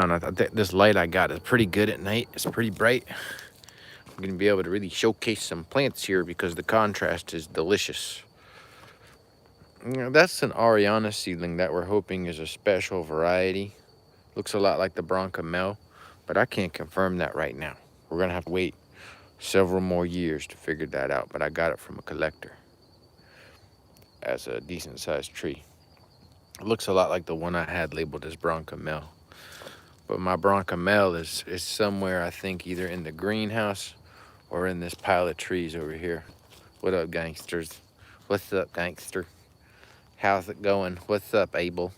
down. I think this light I got is pretty good at night. It's pretty bright. I'm going to be able to really showcase some plants here because the contrast is delicious. That's an Ariana seedling that we're hoping is a special variety. Looks a lot like the Bronca Mel, but I can't confirm that right now. We're going to have to wait several more years to figure that out, but I got it from a collector as a decent sized tree. It looks a lot like the one I had labeled as Bronca Mel. But my Bronca Mel is somewhere, I think, either in the greenhouse or in this pile of trees over here. What up, gangsters? What's up, gangster? How's it going? What's up, Abel?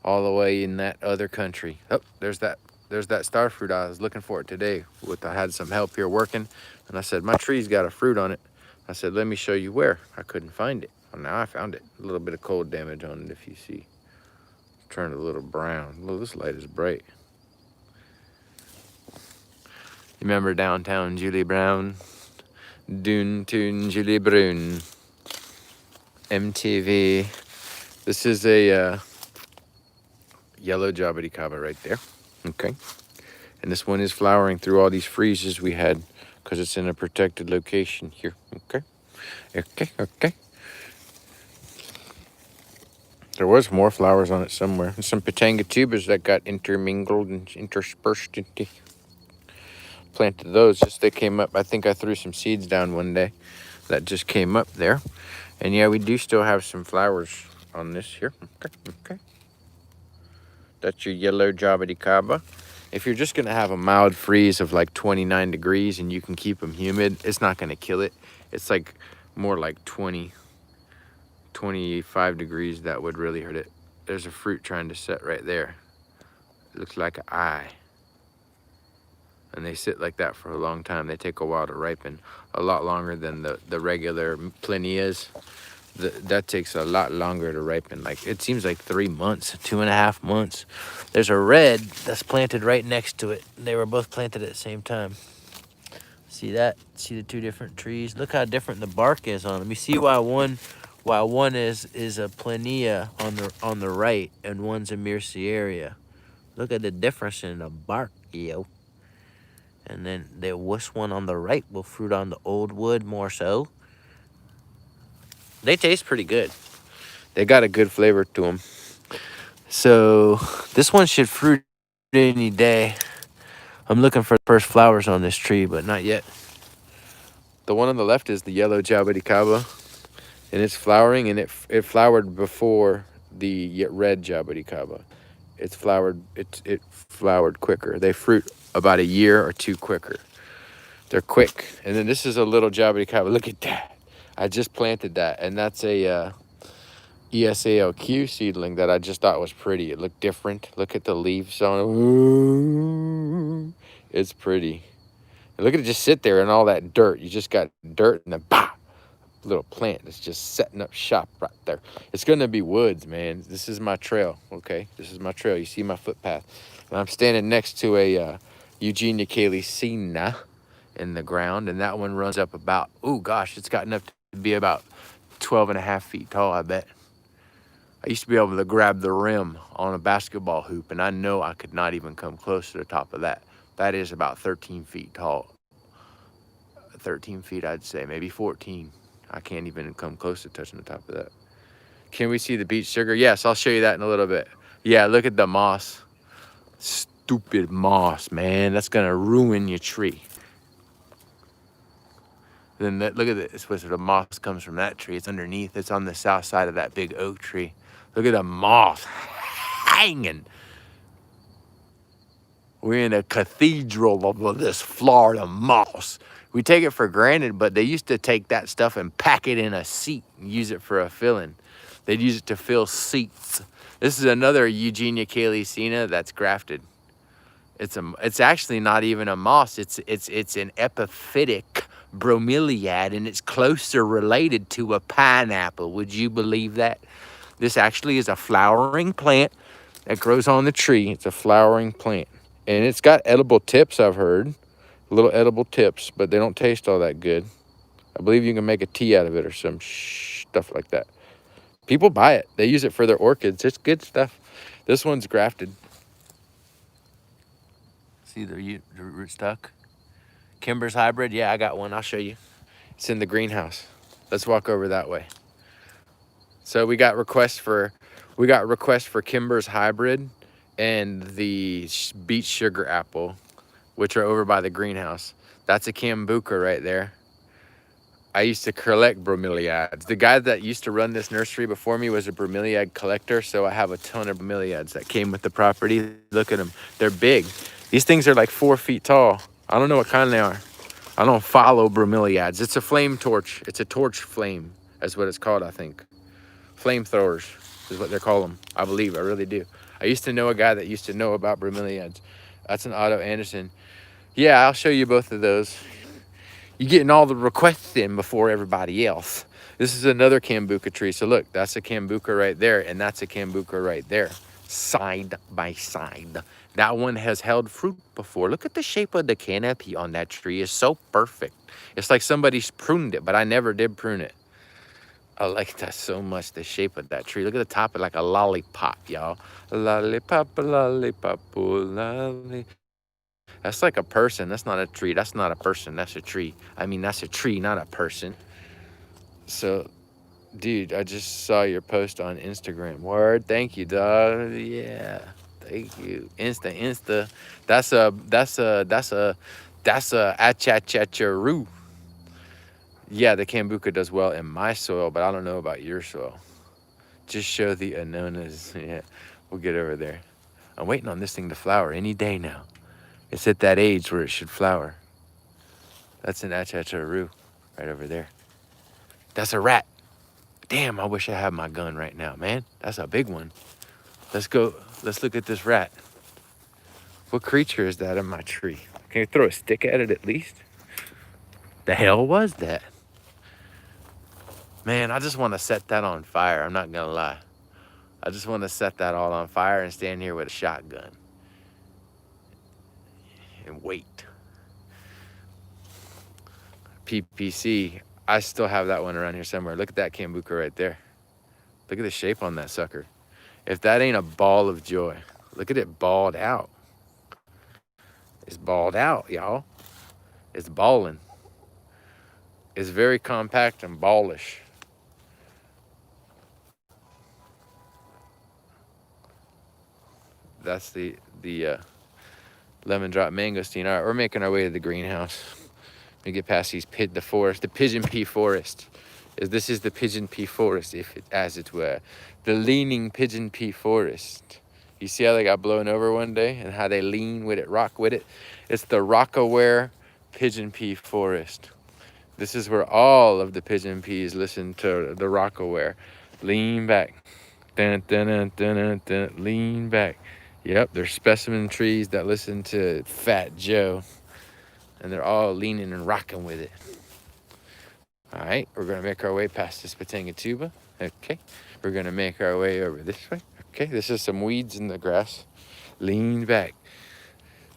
All the way in that other country. Oh, there's that star fruit. I was looking for it today. I had some help here working, and I said, my tree's got a fruit on it. I said, let me show you where. I couldn't find it. Well, now I found it. A little bit of cold damage on it, if you see. Turned a little brown. Oh, this light is bright. You remember downtown Julie Brown? Doon Toon Julie Brown. MTV. This is a yellow jabuticaba right there. Okay. And this one is flowering through all these freezes we had because it's in a protected location here. Okay. Okay. There was more flowers on it somewhere. And some Pitanga tubers that got intermingled and interspersed into. Planted those, just they came up. I think I threw some seeds down one day that just came up there. And yeah, we do still have some flowers on this here. Okay. That's your yellow jabuticaba. If you're just gonna have a mild freeze of like 29 degrees and you can keep them humid, it's not gonna kill it. It's like more like 20, 25 degrees that would really hurt it. There's a fruit trying to set right there. It looks like an eye. And they sit like that for a long time. They take a while to ripen, a lot longer than the regular planias. That takes a lot longer to ripen. Like, it seems like 3 months, 2.5 months. There's a red that's planted right next to it. They were both planted at the same time. See that? See the two different trees? Look how different the bark is on them. You see why one is a plania on the right and one's a myrcieria. Look at the difference in the bark, yo. And then this one on the right will fruit on the old wood more so. They taste pretty good. They got a good flavor to them. So this one should fruit any day. I'm looking for the first flowers on this tree, but not yet. The one on the left is the yellow jabuticaba, and it's flowering, and it flowered before the red jabuticaba. It flowered quicker. They fruit about a year or two quicker. They're quick. And then this is a little jabuticaba. Look at that. I just planted that, and that's a ESALQ seedling that I just thought was pretty. It looked different. Look at the leaves on it. Ooh, it's pretty. And look at it just sit there in all that dirt. You just got dirt and a little plant that's just setting up shop right there. It's going to be woods, man. This is my trail, okay? This is my trail. You see my footpath. And I'm standing next to a Eugenia calycina in the ground, and that one runs up about, oh gosh, it's gotten up to be about 12.5 feet tall, I bet. I used to be able to grab the rim on a basketball hoop, and I know I could not even come close to the top of that. That is about 13 feet tall. 13 feet, I'd say, maybe 14. I can't even come close to touching the top of that. Can we see the beach sugar? Yes, I'll show you that in a little bit. Yeah, look at the moss. Stupid moss, man. That's gonna ruin your tree. Then look at this. The moss comes from that tree. It's underneath. It's on the south side of that big oak tree. Look at the moss hanging. We're in a cathedral of this Florida moss. We take it for granted, but they used to take that stuff and pack it in a seat and use it for a filling. They'd use it to fill seats. This is another Eugenia calycina that's grafted. It's actually not even a moss. It's an epiphytic bromeliad, and it's closer related to a pineapple. Would you believe that? This actually is a flowering plant that grows on the tree. It's a flowering plant, and it's got edible tips, I've heard. Little edible tips, but they don't taste all that good. I believe you can make a tea out of it or some stuff like that. People buy it. They use it for their orchids. It's good stuff. This one's grafted. See the root stuck? Kimber's hybrid? Yeah, I got one. I'll show you. It's in the greenhouse. Let's walk over that way. So we got requests for Kimber's hybrid and the beet sugar apple, which are over by the greenhouse. That's a Cambuca right there. I used to collect bromeliads. The guy that used to run this nursery before me was a bromeliad collector, so I have a ton of bromeliads that came with the property. Look at them. They're big. These things are like 4 feet tall. I don't know what kind they are. I don't follow bromeliads. It's a flame torch. It's a torch flame. That's what it's called, I think. Flamethrowers is what they call them. I believe. I really do. I used to know a guy that used to know about bromeliads. That's an Otto Anderson. Yeah, I'll show you both of those. You're getting all the requests in before everybody else. This is another Cambuca tree. So look, that's a Cambuca right there, and that's a Cambuca right there, side by side. That one has held fruit before. Look at the shape of the canopy on that tree. It's so perfect. It's like somebody's pruned it, but I never did prune it. I like that so much, the shape of that tree. Look at the top, it's like a lollipop, y'all. Lollipop, lollipop, oh, lolly. That's like a person. That's not a tree. That's not a person. That's a tree. I mean, that's a tree, not a person. So, dude, I just saw your post on Instagram. Word, thank you, dog. Yeah, thank you. Insta. That's a achacharoo. Yeah, the Cambuca does well in my soil, but I don't know about your soil. Just show the Anonas. Yeah, we'll get over there. I'm waiting on this thing to flower any day now. It's at that age where it should flower. That's an achacharoo right over there. That's a rat. Damn, I wish I had my gun right now, man. That's a big one. Let's go. Let's look at this rat. What creature is that in my tree? Can you throw a stick at it at least? The hell was that? Man, I just want to set that on fire. I'm not going to lie. I just want to set that all on fire and stand here with a shotgun. And wait. PPC. I still have that one around here somewhere. Look at that Cambuca right there. Look at the shape on that sucker. If that ain't a ball of joy. Look at it balled out. It's balled out, y'all. It's balling. It's very compact and ballish. That's the lemon drop mangosteen. All right, we're making our way to the greenhouse. We get past the forest, the pigeon pea forest. This is the pigeon pea forest, as it were. The leaning pigeon pea forest. You see how they got blown over one day and how they lean with it, rock with it? It's the Rockaware pigeon pea forest. This is where all of the pigeon peas listen to the Rockaware. Lean back. Dun, dun, dun, dun, dun, dun. Lean back. Yep, they're specimen trees that listen to Fat Joe. And they're all leaning and rocking with it. All right, we're gonna make our way past this Patangatuba. Okay, we're gonna make our way over this way. Okay, this is some weeds in the grass. Lean back.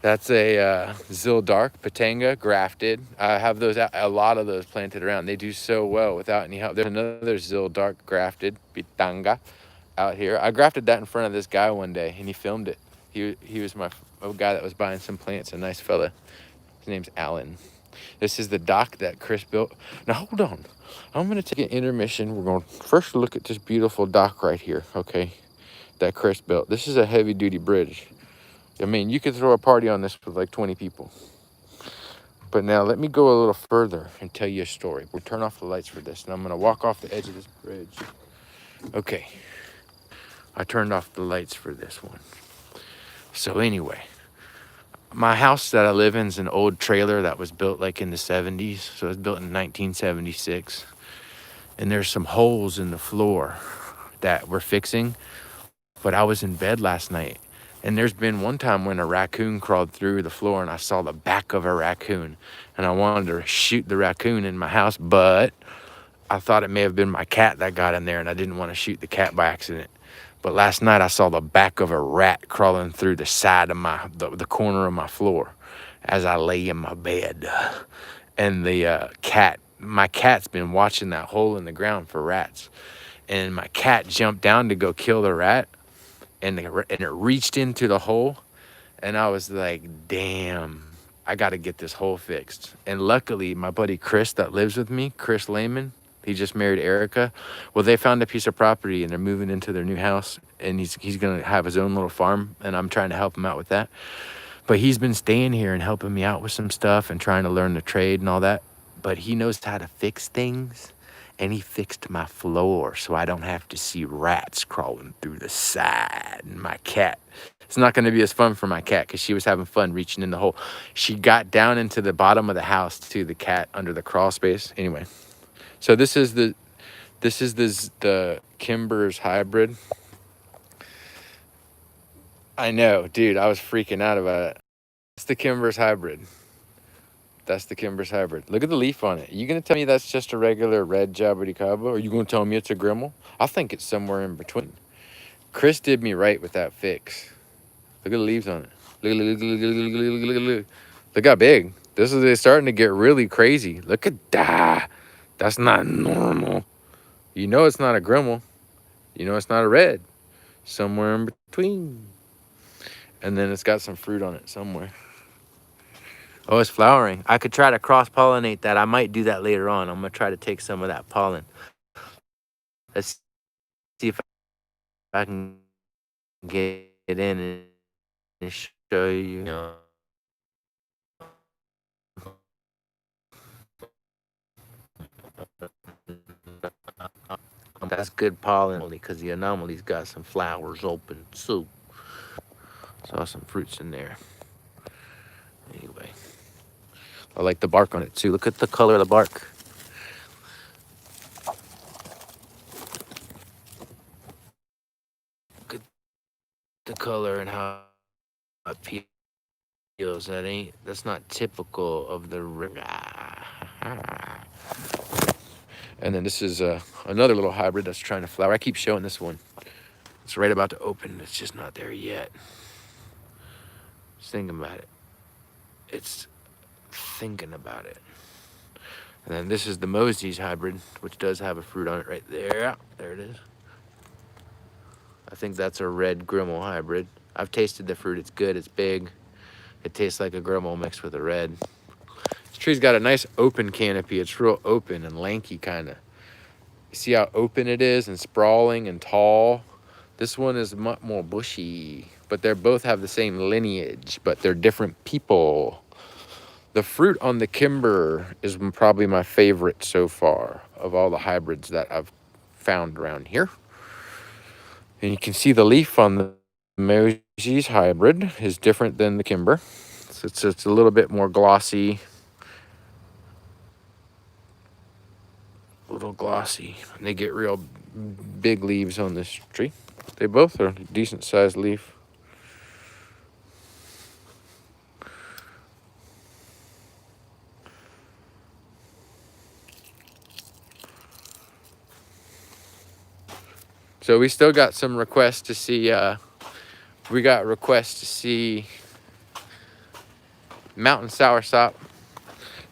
That's a Zildark Patanga grafted. I have those, a lot of those planted around. They do so well without any help. There's another Zildark grafted Pitanga out here. I grafted that in front of this guy one day and he filmed it. He was a guy that was buying some plants, a nice fella. His name's Alan. This is the dock that Chris built. Now, hold on. I'm going to take an intermission. We're going to first look at this beautiful dock right here, okay, that Chris built. This is a heavy-duty bridge. I mean, you could throw a party on this with like 20 people. But now let me go a little further and tell you a story. We'll turn off the lights for this, and I'm going to walk off the edge of this bridge. Okay. I turned off the lights for this one. So anyway, my house that I live in is an old trailer that was built like in the 70s. So it was built in 1976. And there's some holes in the floor that we're fixing. But I was in bed last night. And there's been one time when a raccoon crawled through the floor and I saw the back of a raccoon. And I wanted to shoot the raccoon in my house, but I thought it may have been my cat that got in there and I didn't want to shoot the cat by accident. But last night I saw the back of a rat crawling through the side of the corner of my floor as I lay in my bed. And my cat's been watching that hole in the ground for rats. And my cat jumped down to go kill the rat. And it reached into the hole And I was like, damn, I got to get this hole fixed. And luckily, my buddy Chris that lives with me, Chris Lehman, he just married Erica. Well, they found a piece of property and they're moving into their new house. And he's going to have his own little farm. And I'm trying to help him out with that. But he's been staying here and helping me out with some stuff and trying to learn the trade and all that. But he knows how to fix things. And he fixed my floor so I don't have to see rats crawling through the side. And my cat, it's not going to be as fun for my cat because she was having fun reaching in the hole. She got down into the bottom of the house to the cat under the crawl space. Anyway, so this is the Kimber's hybrid. I know, dude, I was freaking out about it. That's the Kimber's hybrid. That's the Kimber's hybrid. Look at the leaf on it. Are you going to tell me that's just a regular red Jaboticaba? Or are you going to tell me it's a Grimmel? I think it's somewhere in between. Chris did me right with that fix. Look at the leaves on it. Look how big. This is starting to get really crazy. Look at that. That's not normal. You know it's not a Grimmel. You know it's not a red. Somewhere in between. And then it's got some fruit on it somewhere. Oh, it's flowering. I could try to cross-pollinate that. I might do that later on. I'm going to try to take some of that pollen. Let's see if I can get it in and show you. That's good pollen only because the anomaly's got some flowers open too. Saw some fruits in there. Anyway, I like the bark on it too. Look at the color of the bark. Look at the color and how it peels. That's not typical of the. And then this is another little hybrid that's trying to flower. I keep showing this one. It's right about to open. It's just not there yet. Just thinking about it. It's thinking about it. And then this is the Mosey's hybrid, which does have a fruit on it right there. There it is. I think that's a red Grimmel hybrid. I've tasted the fruit. It's good. It's big. It tastes like a Grimmel mixed with a red. This tree's got a nice open canopy. It's real open and lanky kind of. You see how open it is and sprawling and tall? This one is much more bushy, but they both have the same lineage, but they're different people. The fruit on the Kimber is probably my favorite so far of all the hybrids that I've found around here. And you can see the leaf on the Mosey's hybrid is different than the Kimber. So it's a little bit more glossy. A little glossy. And they get real big leaves on this tree. They both are decent sized leaf. So we still got some requests to see, we got requests to see mountain soursop.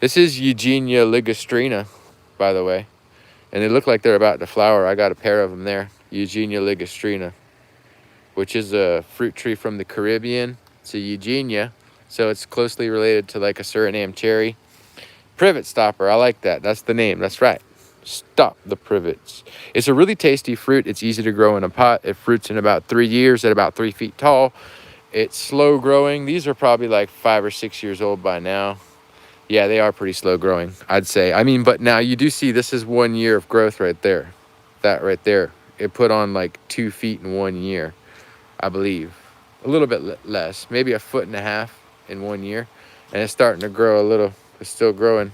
This is Eugenia ligustrina, by the way. And they look like they're about to flower. I got a pair of them there. Eugenia ligustrina, which is a fruit tree from the Caribbean. It's a Eugenia, so it's closely related to like a Suriname cherry. Privet stopper, I like that. That's the name, that's right. Stop the privets. It's a really tasty fruit. It's easy to grow in a pot. It fruits in about 3 years at about 3 feet tall. It's slow growing. These are probably like 5 or 6 years old by now. Yeah, they are pretty slow growing, I'd say. I mean, but now you do see this is 1 year of growth right there. That right there. It put on like 2 feet in 1 year, I believe. A little bit less, maybe 1.5 feet in 1 year. And it's starting to grow a little. It's still growing.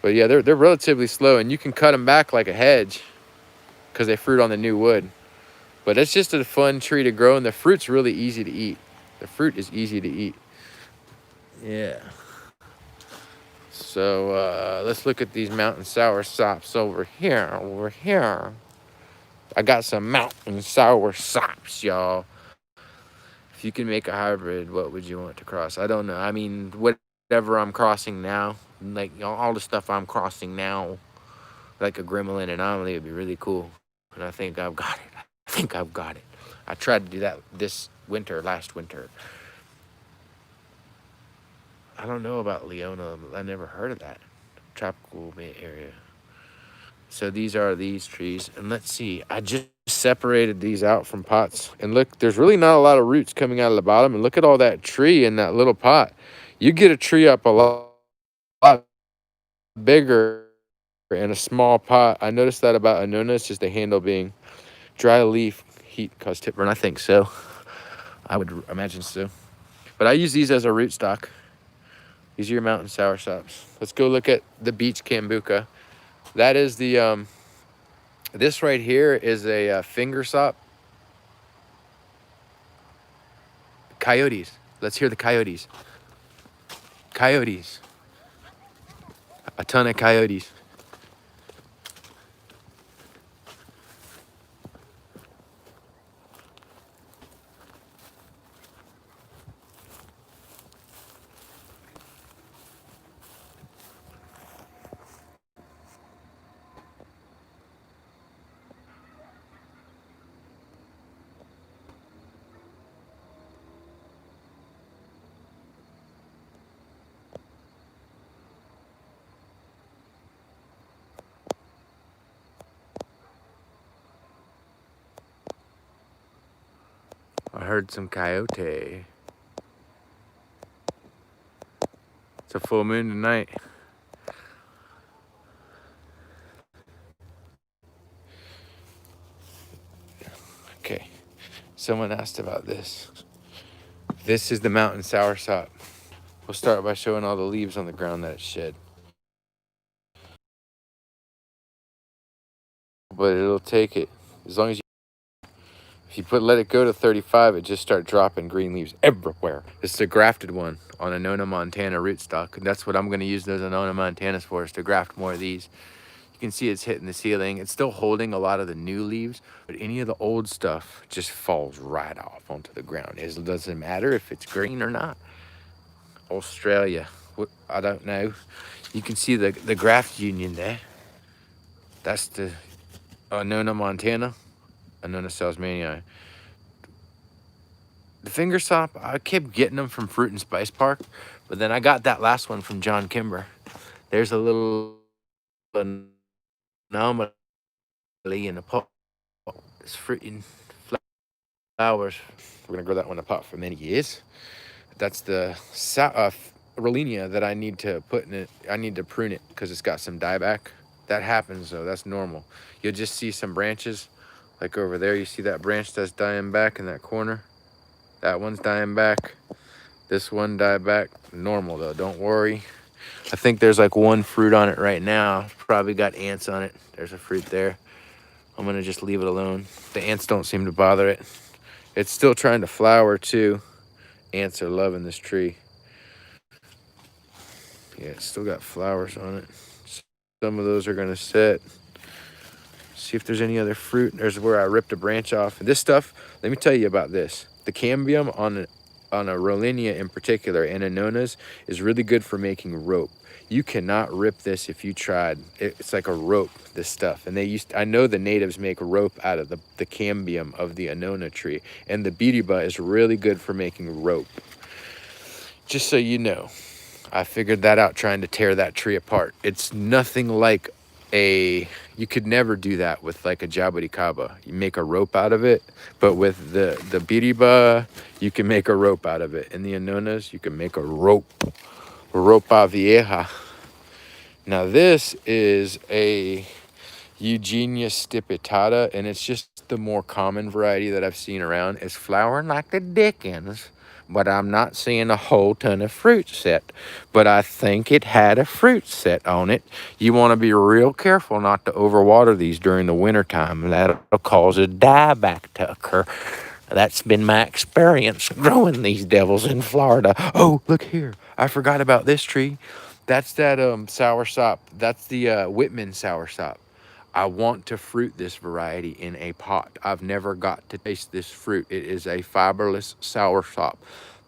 But yeah, they're relatively slow, and you can cut them back like a hedge because they fruit on the new wood. But it's just a fun tree to grow, and the fruit's really easy to eat. The fruit is easy to eat. Yeah. So let's look at these mountain soursops over here. I got some mountain soursops, y'all. If you can make a hybrid, what would you want to cross? I don't know. I mean, whatever I'm crossing now, like all the stuff I'm crossing now, like a Grimmel and anomaly would be really cool. And I think I've got it. I tried to do that last winter. I don't know about Leona. I never heard of that. Tropical area. So these are these trees. And let's see. I just separated these out from pots. And look, there's really not a lot of roots coming out of the bottom. And look at all that tree in that little pot. You get a tree up a lot bigger in a small pot. I noticed that about Annona. It's just the handle being dry leaf heat cause tip burn. I think so. I would imagine so. But I use these as a rootstock. These are your mountain soursops. Let's go look at the beach cambuca. That is the, this right here is a finger sop. Coyotes. Let's hear the coyotes. Coyotes. A ton of coyotes. I heard some coyote. It's a full moon tonight. Okay. Someone asked about this. This is the mountain soursop. We'll start by showing all the leaves on the ground that it shed. But it'll take it. As long as if you let it go to 35, it just start dropping green leaves everywhere. This is a grafted one on Annona Montana rootstock. And that's what I'm gonna use those Annona Montanas for, is to graft more of these. You can see it's hitting the ceiling. It's still holding a lot of the new leaves, but any of the old stuff just falls right off onto the ground. It doesn't matter if it's green or not. Australia, I don't know. You can see the graft union there. That's the Annona Montana, Annona Salzmanii. The finger sop, I kept getting them from Fruit and Spice Park, but then I got that last one from John Kimber. There's a little anomaly in the pot. It's fruiting flowers. We're gonna grow that one in a pot for many years. That's the Rollenia that I need to put in it. I need to prune it because it's got some dieback. That happens though, that's normal. You'll just see some branches, like over there, you see that branch that's dying back in that corner? That one's dying back. This one died back. Normal though, don't worry. I think there's like one fruit on it right now. Probably got ants on it. There's a fruit there. I'm gonna just leave it alone. The ants don't seem to bother it. It's still trying to flower too. Ants are loving this tree. Yeah, it's still got flowers on it. Some of those are gonna set. See if there's any other fruit. There's where I ripped a branch off. And this stuff, let me tell you about this. The cambium on a Rollenia in particular, and Annonas, is really good for making rope. You cannot rip this if you tried. It's like a rope, this stuff. And I know the natives make rope out of the cambium of the Annona tree. And the Biriba is really good for making rope. Just so you know, I figured that out trying to tear that tree apart. It's nothing like you could never do that with like a jabuticaba. You make a rope out of it, but with the Biriba, you can make a rope out of it. In the Annonas, you can make a ropa vieja. Now this is a Eugenia stipitata, and it's just the more common variety that I've seen around. It's flowering like the dickens, but I'm not seeing a whole ton of fruit set. But I think it had a fruit set on it. You want to be real careful not to overwater these during the winter time. That'll cause a dieback to occur. That's been my experience growing these devils in Florida. Oh, look here. I forgot about this tree. That's that soursop. That's the Whitman soursop. I want to fruit this variety in a pot. I've never got to taste this fruit. It is a fiberless soursop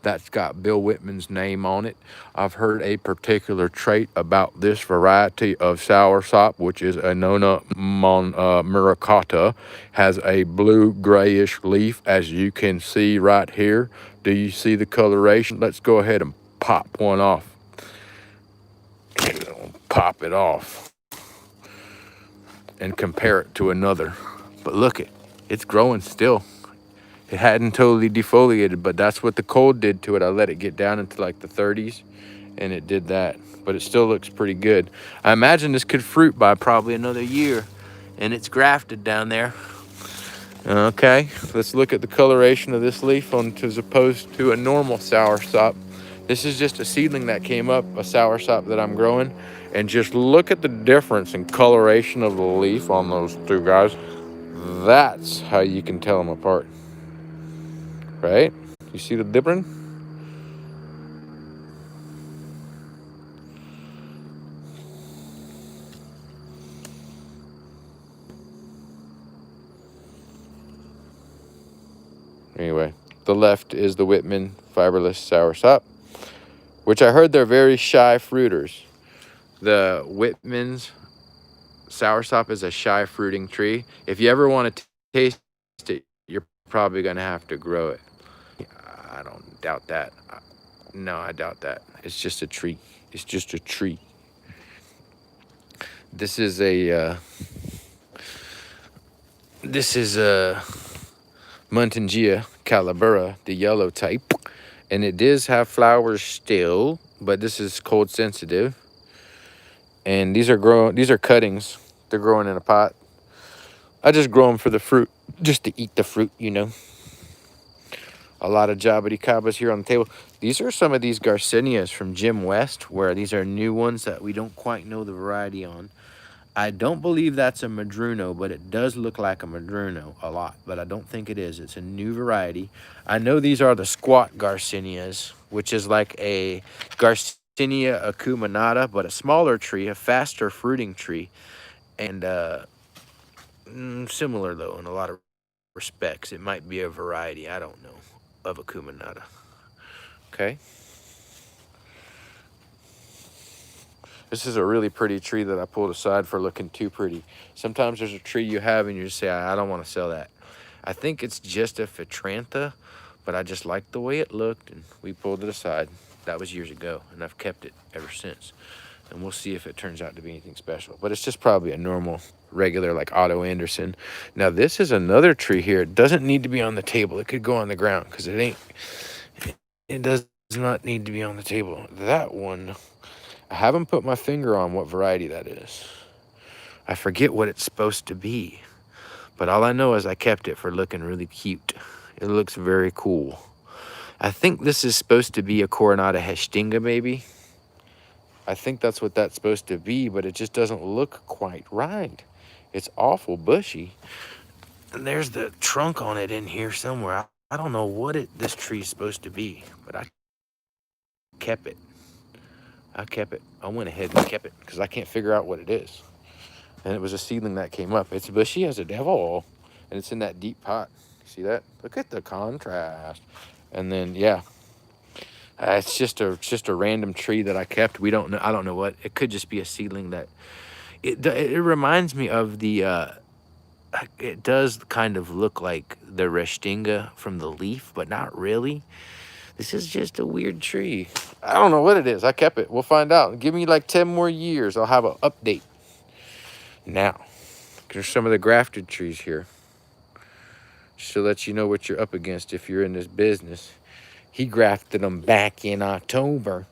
that's got Bill Whitman's name on it. I've heard a particular trait about this variety of soursop, which is Annona muricata, has a blue grayish leaf, as you can see right here. Do you see the coloration? Let's go ahead and pop one off. pop it off and compare it to another. But look it's growing still. It hadn't totally defoliated, but that's what the cold did to it. I let it get down into like the 30s and it did that, but it still looks pretty good. I imagine this could fruit by probably another year, and it's grafted down there. Okay, let's look at the coloration of this leaf as opposed to a normal soursop. This is just a seedling that came up, a soursop that I'm growing, and just look at the difference in coloration of the leaf on those two guys. That's how you can tell them apart, right? You see the difference? Anyway, the left is the Whitman fiberless soursop, which I heard they're very shy fruiters. The Whitman's soursop is a shy fruiting tree. If you ever want to taste it, you're probably going to have to grow it. I don't doubt that. No, I doubt that. It's just a tree. It's just a tree. This is a Muntingia calabura, the yellow type, and it does have flowers still, but this is cold sensitive. And these are cuttings. They're growing in a pot. I just grow them for the fruit, just to eat the fruit, you know. A lot of jabuticabas here on the table. These are some of these Garcinias from Jim West, where these are new ones that we don't quite know the variety on. I don't believe that's a Madruno, but it does look like a Madruno a lot, but I don't think it is. It's a new variety. I know these are the squat Garcinias, which is like a Garcinia acuminata, but a smaller tree, a faster fruiting tree, and similar though in a lot of respects. It might be a variety, I don't know, of acuminata. Okay. This is a really pretty tree that I pulled aside for looking too pretty. Sometimes there's a tree you have and you just say, I don't want to sell that. I think it's just a Phitrantha, but I just liked the way it looked and we pulled it aside. That was years ago and I've kept it ever since. And we'll see if it turns out to be anything special. But it's just probably a normal, regular, like Otto Anderson. Now this is another tree here. It doesn't need to be on the table. It could go on the ground because it does not need to be on the table. That one, I haven't put my finger on what variety that is. I forget what it's supposed to be. But all I know is I kept it for looking really cute. It looks very cool. I think this is supposed to be a Coronata Hestinga, maybe. I think that's what that's supposed to be, but it just doesn't look quite right. It's awful bushy. And there's the trunk on it in here somewhere. I don't know what this tree is supposed to be, but I kept it. I went ahead and kept it because I can't figure out what it is. And it was a seedling that came up. It's bushy as a devil, and it's in that deep pot. See that? Look at the contrast. And then, yeah. It's just a random tree that I kept. We don't know. I don't know what. It could just be a seedling that. It reminds me of the. It does kind of look like the Restinga from the leaf, but not really. This is just a weird tree. I don't know what it is. I kept it. We'll find out. Give me like 10 more years. I'll have an update. Now, there's some of the grafted trees here. Just to let you know what you're up against if you're in this business. He grafted them back in October,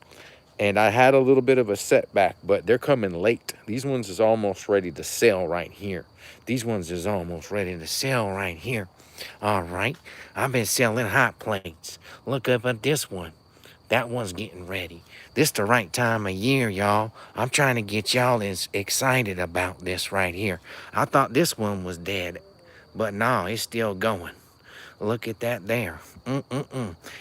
and I had a little bit of a setback, but they're coming late. These ones is almost ready to sell right here. These ones is almost ready to sell right here. All right, I've been selling hot plates. Look up at this one. That one's getting ready. This the right time of year, y'all. I'm trying to get y'all as excited about this right here. I thought this one was dead, but no, it's still going. Look at that there.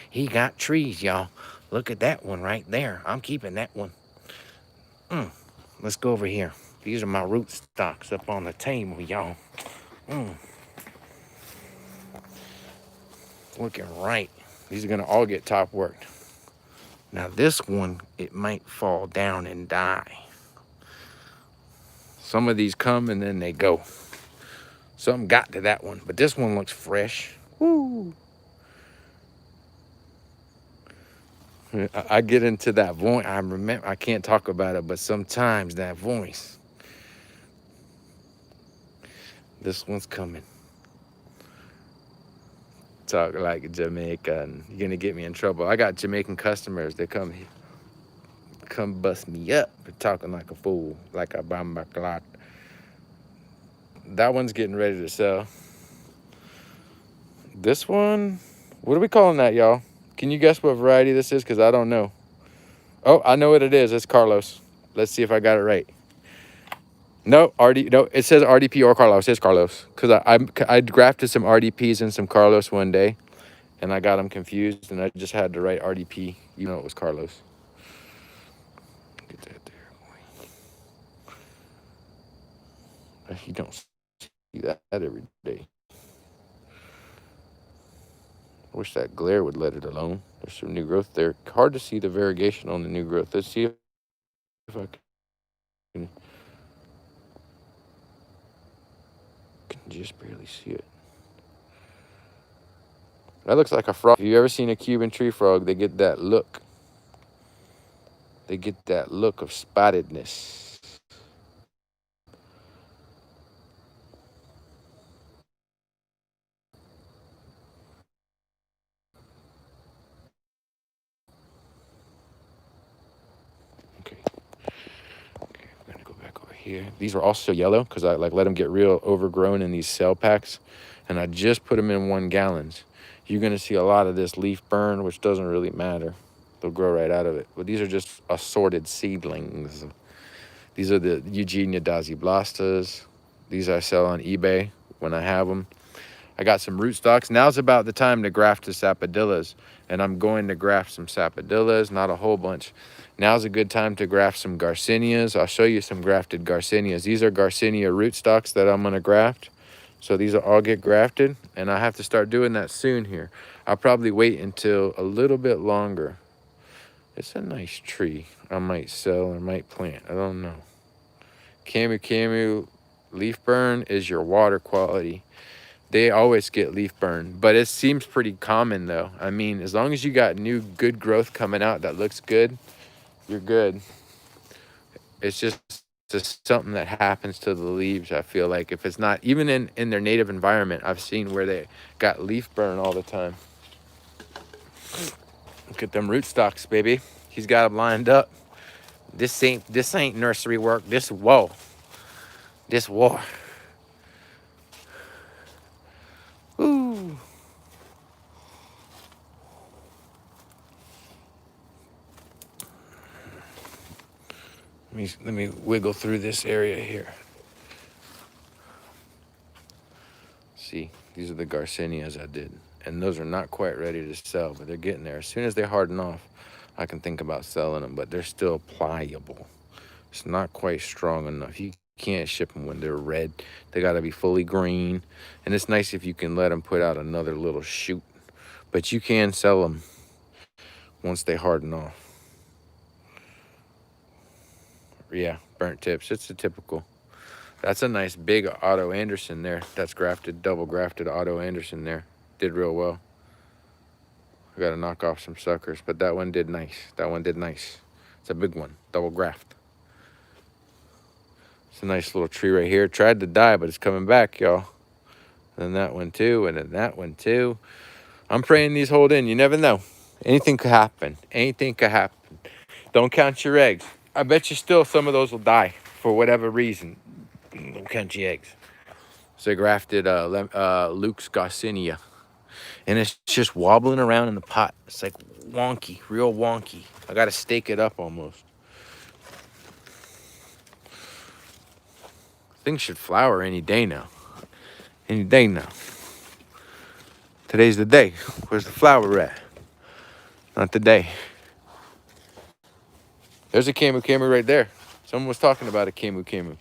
He got trees, y'all. Look at that one right there. I'm keeping that one. Let's go over here. These are my root stocks up on the table, y'all. Looking right. These are going to all get top worked. Now this one, it might fall down and die. Some of these come and then they go. Something got to that one, but this one looks fresh. Woo! I get into that voice. I remember, I can't talk about it, but sometimes that voice. This one's coming. Talk like Jamaican. You're gonna get me in trouble. I got Jamaican customers that come bust me up for talking like a fool, like a bamba clot. That one's getting ready to sell. This one, what are we calling that, y'all? Can you guess what variety this is? Because I don't know. Oh, I know what it is. It's Carlos. Let's see if I got it right. No, no, it says RDP or Carlos. It's Carlos. Because I grafted some RDPs and some Carlos one day, and I got them confused, and I just had to write RDP, even though it was Carlos. Get that there. You don't see that every day. I wish that glare would let it alone. There's some new growth there. Hard to see the variegation on the new growth. Let's see if I can just barely see it. That looks like a frog. If you've ever seen a Cuban tree frog, they get that look. They get that look of spottedness. Okay. Okay, I'm gonna go back over here. These are also yellow because I let them get real overgrown in these cell packs, and I just put them in 1 gallons. You're gonna see a lot of this leaf burn, which doesn't really matter. They'll grow right out of it. But these are just assorted seedlings. These are the Eugenia dasyblostas. These I sell on eBay when I have them. I got some rootstocks. Now's about the time to graft the sapodillas, and I'm going to graft some sapodillas, not a whole bunch. Now's a good time to graft some garcinias. I'll show you some grafted garcinias. These are garcinia rootstocks that I'm gonna graft. So these will all get grafted, and I have to start doing that soon here. I'll probably wait until a little bit longer. It's a nice tree. I might sell or might plant. I don't know. Camu Camu leaf burn is your water quality. They always get leaf burn, but it seems pretty common though. I mean, as long as you got new good growth coming out that looks good, you're good. It's just something that happens to the leaves. I feel like if it's not even in their native environment, I've seen where they got leaf burn all the time. Look at them rootstocks, baby. He's got them lined up. This ain't nursery work. This war. Ooh. Let me wiggle through this area here. See, these are the garcinias I did, and those are not quite ready to sell, but they're getting there. As soon as they harden off, I can think about selling them, but they're still pliable. It's not quite strong enough. You can't ship them when they're red. They got to be fully green, and it's nice if you can let them put out another little shoot, but you can sell them once they harden off. Yeah, burnt tips. It's a typical. That's a nice big Otto Anderson there. That's grafted, double grafted Otto Anderson there. Did real well. I got to knock off some suckers, but that one did nice. That one did nice. It's a big one, double graft. It's a nice little tree right here. Tried to die, but it's coming back, y'all. And then that one too, and then that one too. I'm praying these hold in. You never know. Anything could happen. Anything could happen. Don't count your eggs. I bet you still some of those will die for whatever reason. Don't count your eggs. So I grafted Luke's Garcinia. And it's just wobbling around in the pot. It's like wonky, real wonky. I got to stake it up almost. Things should flower any day now. Any day now. Today's the day. Where's the flower at? Not today. There's a Camu Camu right there. Someone was talking about a Camu Camu.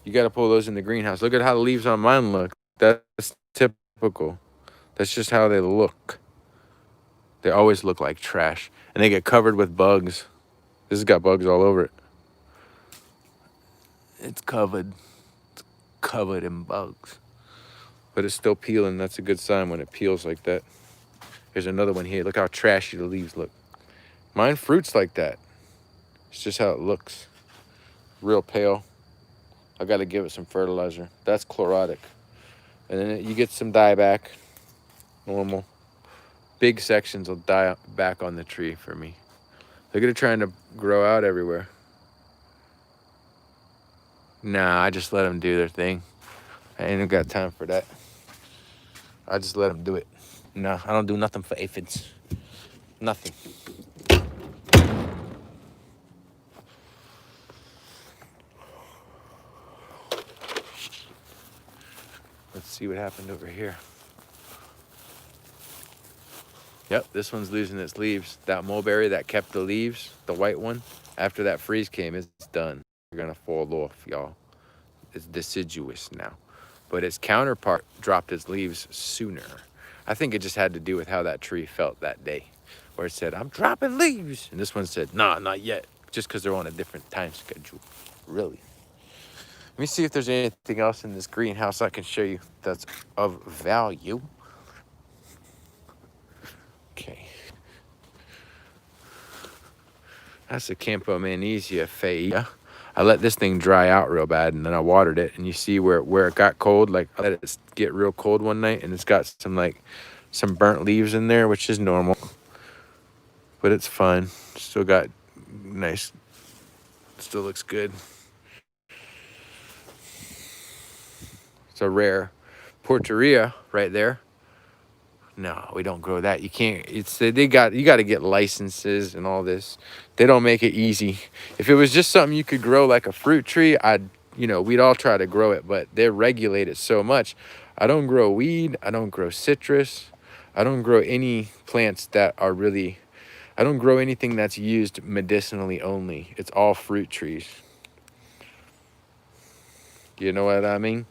You got to pull those in the greenhouse. Look at how the leaves on mine look. That's typical. That's just how they look. They always look like trash. And they get covered with bugs. This has got bugs all over it. It's covered in bugs. But it's still peeling. That's a good sign when it peels like that. Here's another one here. Look how trashy the leaves look. Mine fruits like that. It's just how it looks. Real pale. I got to give it some fertilizer. That's chlorotic. And then you get some dieback. Normal. Big sections will die back on the tree for me. Look at it trying to grow out everywhere. Nah, I just let them do their thing. I ain't got time for that. I just let them do it. Nah, I don't do nothing for aphids. Nothing. Let's see what happened over here. Yep, this one's losing its leaves. That mulberry that kept the leaves, the white one, after that freeze came, it's done. They're gonna fall off, y'all. It's deciduous now. But its counterpart dropped its leaves sooner. I think it just had to do with how that tree felt that day, where it said, I'm dropping leaves. And this one said, nah, not yet, just because they're on a different time schedule. Really. Let me see if there's anything else in this greenhouse I can show you that's of value. Okay. That's a Campomagnesia Faya. I let this thing dry out real bad, and then I watered it, and you see where it got cold. Like, I let it get real cold one night, and it's got some burnt leaves in there, which is normal, but it's fine. Still got nice, still looks good. It's a rare Porteria right there. No, we don't grow that. You can't. You got to get licenses and all this. They don't make it easy. If it was just something you could grow like a fruit tree, we'd all try to grow it, but they regulate it so much. I don't grow weed. I don't grow citrus. I don't grow any plants that are really. I don't grow anything that's used medicinally only. It's all fruit trees. You know what I mean?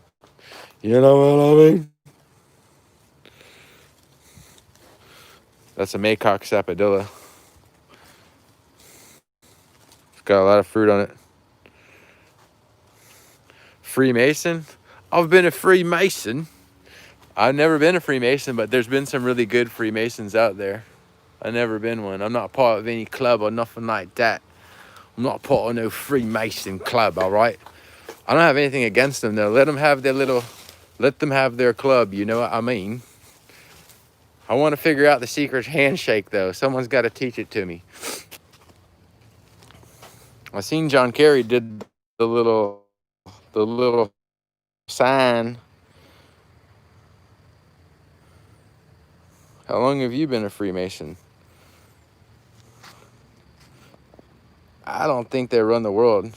You know what I mean? That's a Maycock sapodilla. It's got a lot of fruit on it. Freemason? I've been a Freemason. I've never been a Freemason, but there's been some really good Freemasons out there. I've never been one. I'm not part of any club or nothing like that. I'm not part of no Freemason club, all right? I don't have anything against them, though. Let them have their club, you know what I mean? I want to figure out the secret handshake, though. Someone's got to teach it to me. I seen John Kerry did the little sign. How long have you been a Freemason? I don't think they run the world.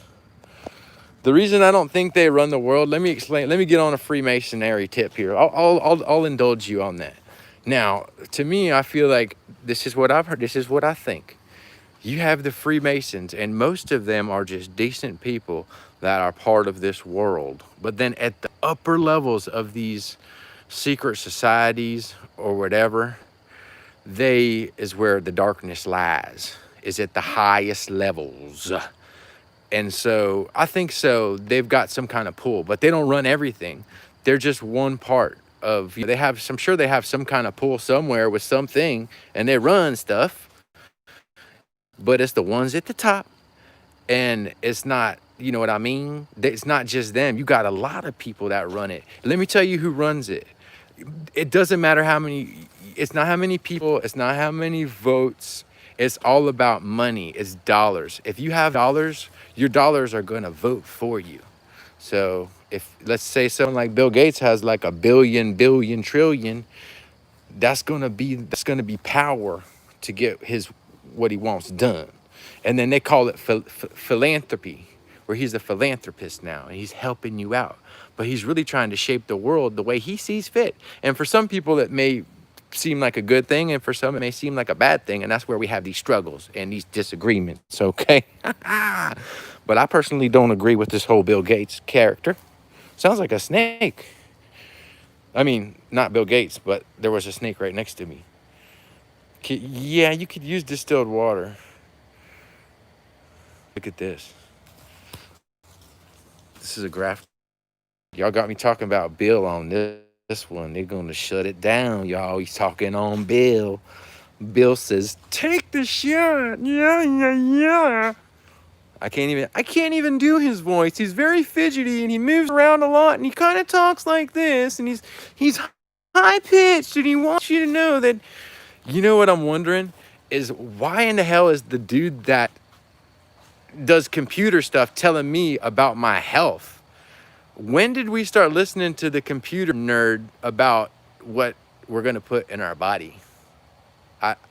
The reason I don't think they run the world, let me explain. Let me get on a Freemasonry tip here. I'll indulge you on that. Now, to me, I feel like this is what I've heard. This is what I think. You have the Freemasons, and most of them are just decent people that are part of this world. But then at the upper levels of these secret societies or whatever, is where the darkness lies, is at the highest levels. And so I think they've got some kind of pull, but they don't run everything. They're just one part of, I'm sure they have some kind of pull somewhere with something, and they run stuff, but it's the ones at the top, and it's not, you know what I mean? It's not just them. You got a lot of people that run it. Let me tell you who runs it. It doesn't matter it's not how many people, it's not how many votes. It's all about money. It's dollars. If you have dollars, your dollars are going to vote for you. So if, let's say someone like Bill Gates has like a billion, trillion, that's going to be power to get what he wants done. And then they call it philanthropy, where he's a philanthropist now and he's helping you out. But he's really trying to shape the world the way he sees fit. And for some people, it may seem like a good thing, and for some, it may seem like a bad thing. And that's where we have these struggles and these disagreements, okay? But I personally don't agree with this whole Bill Gates character. Sounds like a snake. I mean, not Bill Gates, but there was a snake right next to me. Yeah, you could use distilled water. Look at this. This is a graph. Y'all got me talking about Bill on this one. They're going to shut it down, y'all. He's talking on Bill. Bill says, take the shot. Yeah, yeah, yeah. I can't even do his voice. He's very fidgety and he moves around a lot and he kind of talks like this and he's high pitched and he wants you to know that. You know what I'm wondering is why in the hell is the dude that does computer stuff telling me about my health? When did we start listening to the computer nerd about what we're going to put in our body?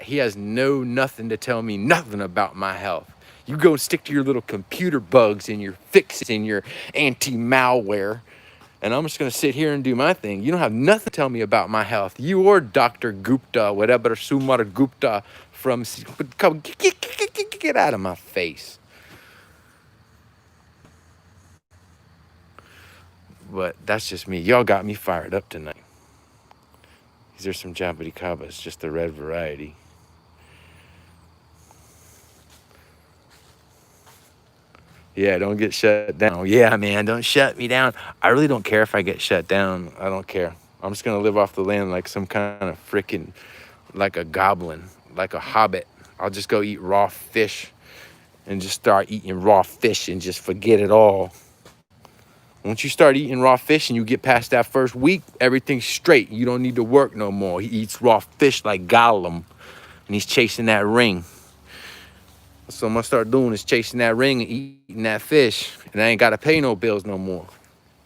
He has nothing to tell me nothing about my health. You go stick to your little computer bugs and your fixes and your anti-malware, and I'm just going to sit here and do my thing. You don't have nothing to tell me about my health. You or Dr. Gupta, whatever, Sumar Gupta from... Get out of my face. But that's just me. Y'all got me fired up tonight. These are some Jabuticabas, just the red variety. Yeah, don't get shut down. Yeah, man, don't shut me down. I really don't care if I get shut down. I don't care. I'm just going to live off the land like some kind of freaking, like a goblin, like a hobbit. I'll just go eat raw fish and just start eating raw fish and just forget it all. Once you start eating raw fish and you get past that first week, everything's straight. You don't need to work no more. He eats raw fish like Gollum, and he's chasing that ring. So I'm gonna start doing is chasing that ring and eating that fish, and I ain't gotta pay no bills no more.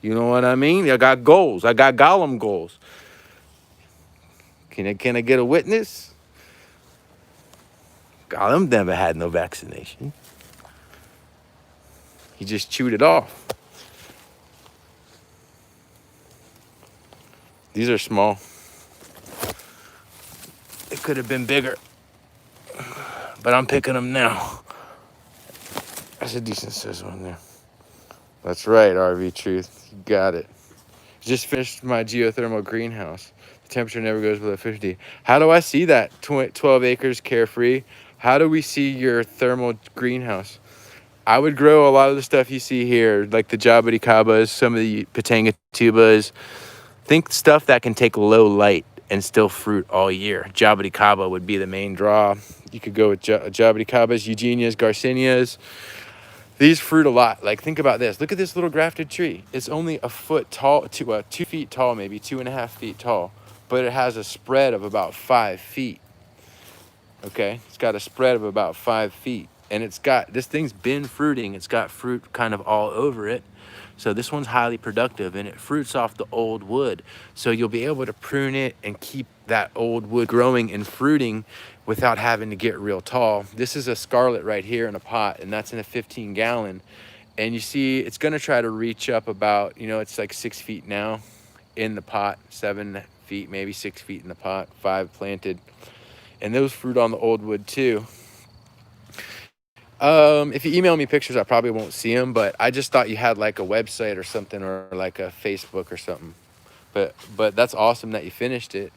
You know what I mean? I got goals. I got Gollum goals. Can I get a witness? Gollum never had no vaccination. He just chewed it off. These are small. It could have been bigger, but I'm picking them now. That's a decent sized one there. That's right, RV Truth. You got it. Just finished my geothermal greenhouse. The temperature never goes below 50. How do I see that? 12 acres carefree. How do we see your thermal greenhouse? I would grow a lot of the stuff you see here, like the Jabuticabas, some of the Pitanga tubas. Think stuff that can take low light and still fruit all year. Jabuticaba would be the main draw. You could go with Jabuticabas, Eugenias, Garcinias. These fruit a lot. Like, think about this. Look at this little grafted tree. It's only a foot tall, 2 feet tall, maybe 2.5 feet tall, but it has a spread of about 5 feet. Okay, it's got a spread of about 5 feet, and this thing's been fruiting. It's got fruit kind of all over it. So this one's highly productive, and it fruits off the old wood. So you'll be able to prune it and keep that old wood growing and fruiting without having to get real tall. This is a scarlet right here in a pot, and that's in a 15-gallon. And you see, it's gonna try to reach up about, it's like 6 feet now in the pot, 7 feet, maybe 6 feet in the pot, 5 planted. And those fruit on the old wood too. If you email me pictures, I probably won't see them, but I just thought you had like a website or something, or like a Facebook or something. But that's awesome that you finished it.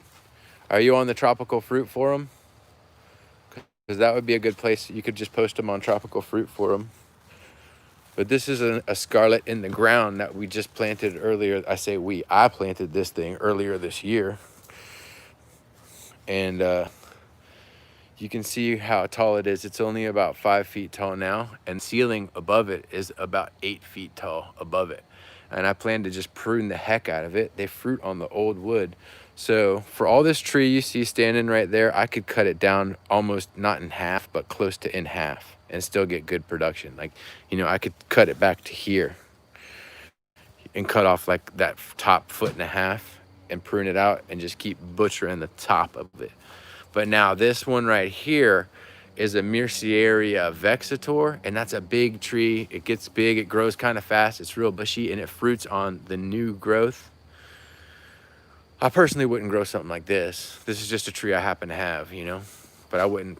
Are you on the Tropical Fruit Forum? Because that would be a good place. You could just post them on Tropical Fruit Forum. But this is a scarlet in the ground that we just planted earlier. I planted this thing earlier this year. And you can see how tall it is. It's only about 5 feet tall now, and ceiling above it is about 8 feet tall above it. And I plan to just prune the heck out of it. They fruit on the old wood. So for all this tree you see standing right there, I could cut it down almost not in half, but close to in half and still get good production. Like, I could cut it back to here and cut off like that top 1.5 feet and prune it out and just keep butchering the top of it. But now this one right here is a Myrcieria vexator, and that's a big tree. It gets big, it grows kind of fast, it's real bushy, and it fruits on the new growth. I personally wouldn't grow something like this. This is just a tree I happen to have, but I wouldn't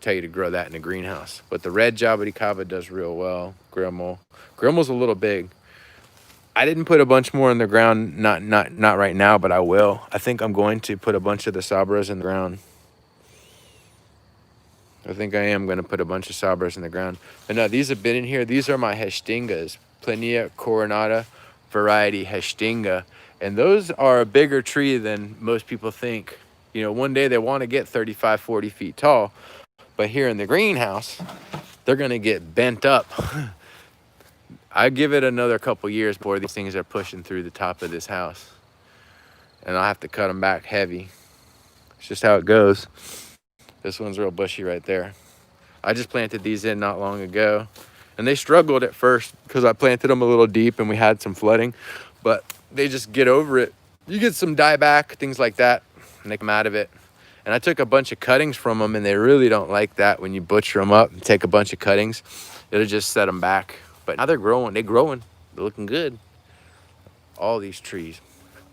tell you to grow that in a greenhouse. But the red Jabuticaba does real well. Grimmel's a little big. I didn't put a bunch more in the ground, not right now, but I will. I think I'm going to put a bunch of the Sabras in the ground. I think I am going to put a bunch of Sabras in the ground. But no, these have been in here. These are my Hestingas, Plania coronata variety Hestinga. And those are a bigger tree than most people think. You know, one day they want to get 35, 40 feet tall, but here in the greenhouse, they're going to get bent up. I give it another couple years before these things are pushing through the top of this house. And I'll have to cut them back heavy. It's just how it goes. This one's real bushy right there. I just planted these in not long ago. And they struggled at first because I planted them a little deep and we had some flooding. But they just get over it. You get some dieback, things like that, and they come out of it. And I took a bunch of cuttings from them, and they really don't like that when you butcher them up and take a bunch of cuttings. It'll just set them back. But now they're growing. They're growing. They're looking good. All these trees.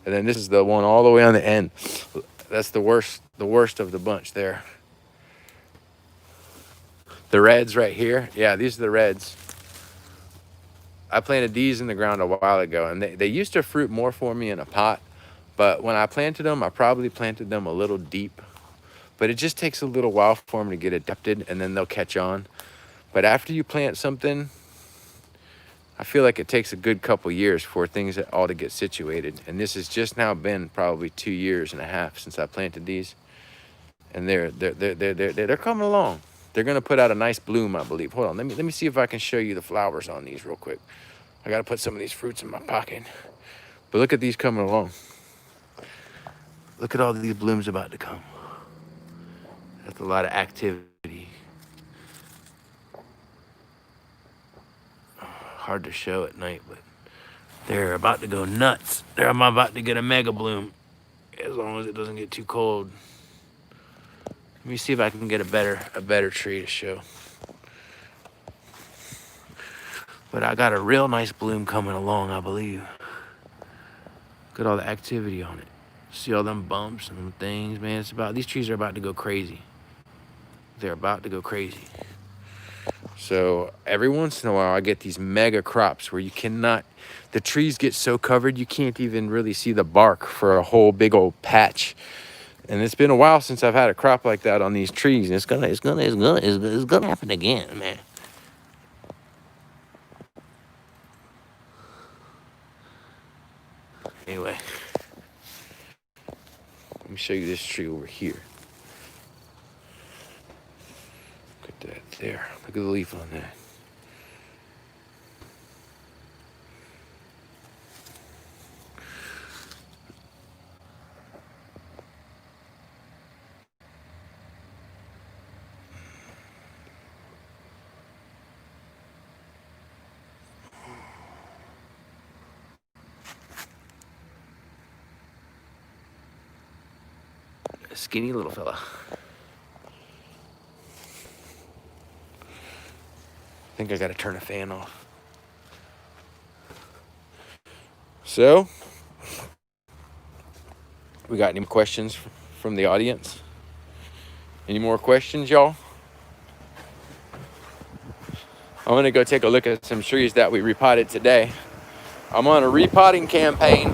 And then this is the one all the way on the end. That's the worst of the bunch there. The reds right here. Yeah, these are the reds. I planted these in the ground a while ago, and they used to fruit more for me in a pot. But when I planted them, I probably planted them a little deep. But it just takes a little while for them to get adapted, and then they'll catch on. But after you plant something, I feel like it takes a good couple years for things all to get situated. And this has just now been probably 2.5 years since I planted these. And they're coming along. They're gonna put out a nice bloom, I believe. Hold on, let me see if I can show you the flowers on these real quick. I gotta put some of these fruits in my pocket. But look at these coming along. Look at all these blooms about to come. That's a lot of activity. Hard to show at night, but they're about to go nuts. I'm about to get a mega bloom, as long as it doesn't get too cold. Let me see if I can get a better tree to show. But I got a real nice bloom coming along, I believe. Look at all the activity on it. See all them bumps and them things, man. These trees are about to go crazy. They're about to go crazy. So every once in a while, I get these mega crops where the trees get so covered you can't even really see the bark for a whole big old patch. And it's been a while since I've had a crop like that on these trees. And it's gonna happen again, man. Anyway, let me show you this tree over here. Look at that there. Look at the leaf on that. Skinny little fella. I think I gotta turn a fan off. So, we got any questions from the audience? Any more questions, y'all? I'm gonna go take a look at some trees that we repotted today. I'm on a repotting campaign.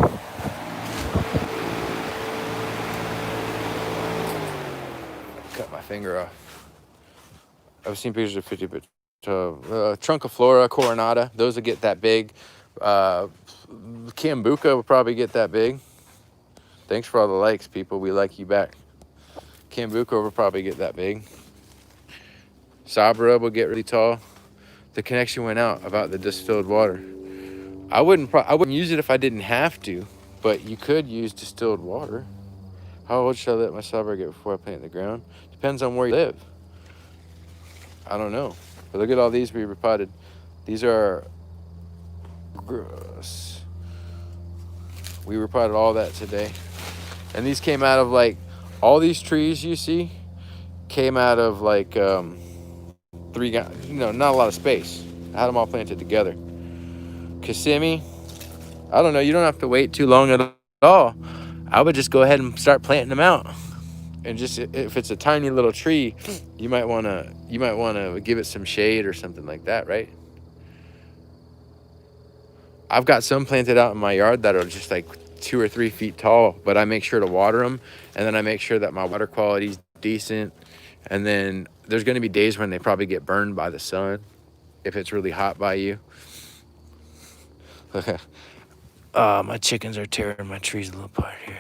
Cut my finger off. I've seen pictures of 50, but Trunciflora coronata, those will get that big. Cambuca will probably get that big. Thanks for all the likes, people. We like you back. Cambuca will probably get that big. Sabra will get really tall. The connection went out about the distilled water. I wouldn't use it if I didn't have to, but you could use distilled water. How old should I let my Sabra get before I plant in the ground? Depends on where you live. I don't know. But look at all these we repotted. These are gross. We repotted all that today. And these came out of all these trees you see came out of not a lot of space. I had them all planted together. Kissimmee, I don't know. You don't have to wait too long at all. I would just go ahead and start planting them out. And just if it's a tiny little tree, you might want to give it some shade or something like that, right? I've got some planted out in my yard that are just 2 or 3 feet tall, but I make sure to water them, and then I make sure that my water quality is decent. And then there's going to be days when they probably get burned by the sun if it's really hot by you. My chickens are tearing my trees a little apart here.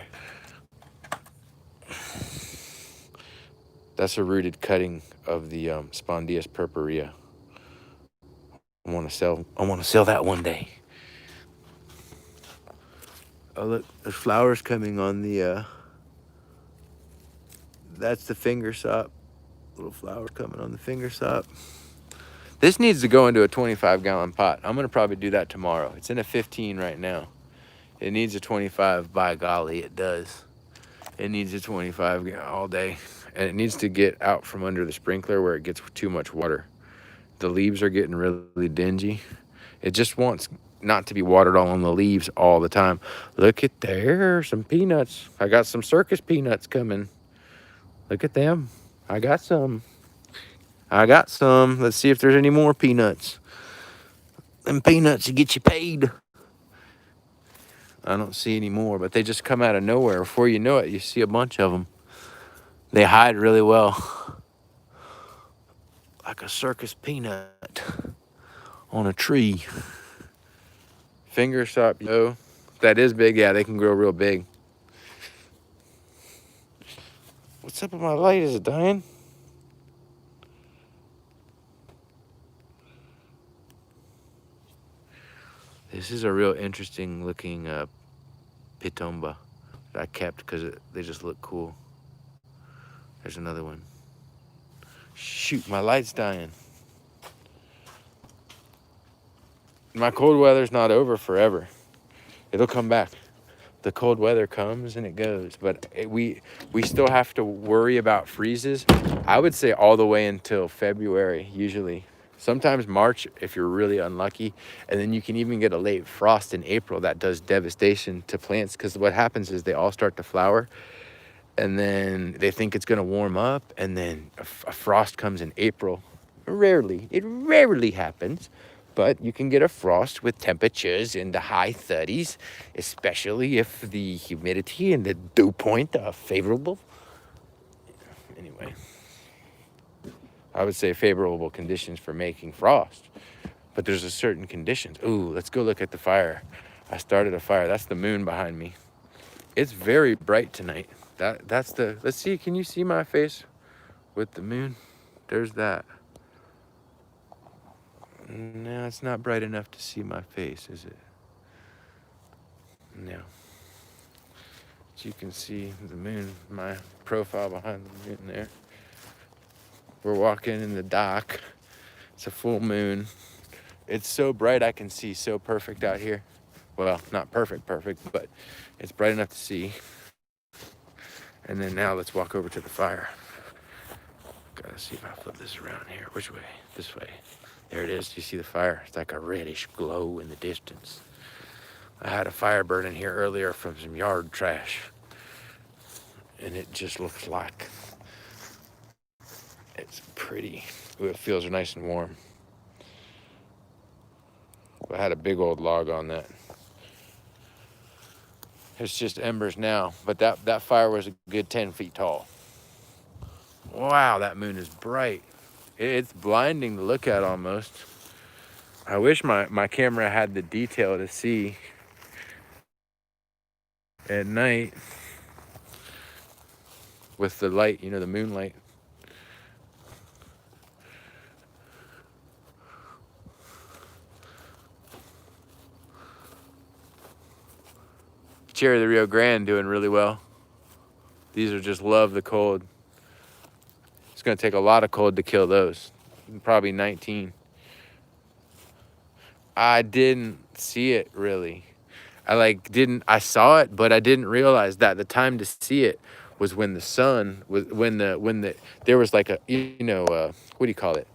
That's a rooted cutting of the Spondeus purpurea. I want to sell that one day. Oh look, there's flowers coming on the that's the finger sop. Little flowers coming on the finger sop. This needs to go into a 25-gallon pot. I'm gonna probably do that tomorrow. It's in a 15 right now. It needs a 25. By golly, it does. It needs a 25 all day, and it needs to get out from under the sprinkler where it gets too much water. The leaves are getting really dingy. It just wants not to be watered all on the leaves all the time. Look at there, some peanuts. I got some circus peanuts coming. Look at them. I got some. Let's see if there's any more peanuts. Them peanuts to get you paid. I don't see any more, but they just come out of nowhere. Before you know it, you see a bunch of them. They hide really well. Like a circus peanut on a tree. Finger sop, yo. That is big. Yeah, they can grow real big. What's up with my light? Is it dying? This is a real interesting looking pitomba that I kept because they just look cool. There's another one. Shoot, my light's dying. My cold weather's not over forever. It'll come back. The cold weather comes and it goes, but we still have to worry about freezes. I would say all the way until February, usually. Sometimes March if you're really unlucky, and then you can even get a late frost in April that does devastation to plants, because what happens is they all start to flower, and then they think it's going to warm up, and then a frost comes in April. It rarely happens, but you can get a frost with temperatures in the high 30s, especially if the humidity and the dew point are favorable. Anyway, I would say favorable conditions for making frost, but there's a certain conditions. Ooh, let's go look at the fire. I started a fire. That's the moon behind me. It's very bright tonight. That's the, let's see, can you see my face with the moon? There's that. No, it's not bright enough to see my face, is it? No. As you can see the moon, my profile behind the moon there. We're walking in the dock. It's a full moon. It's so bright I can see so perfect out here. Well, not perfect, but it's bright enough to see. And then now let's walk over to the fire. Gotta see if I flip this around here. Which way? This way. There it is. You see the fire? It's like a reddish glow in the distance. I had a fire burning here earlier from some yard trash. And it just looks like it's pretty. Ooh, it feels nice and warm. I had a big old log on that. It's just embers now, but that fire was a good 10 feet tall. Wow, that moon is bright. It's blinding to look at almost. I wish my camera had the detail to see at night with the light, you know, the moonlight. Cherry of the Rio Grande doing really well. These are just love the cold. It's gonna take a lot of cold to kill those. Probably 19. I didn't see it really. I saw it, but I didn't realize that the time to see it was when the sun was, there was like a, what do you call it?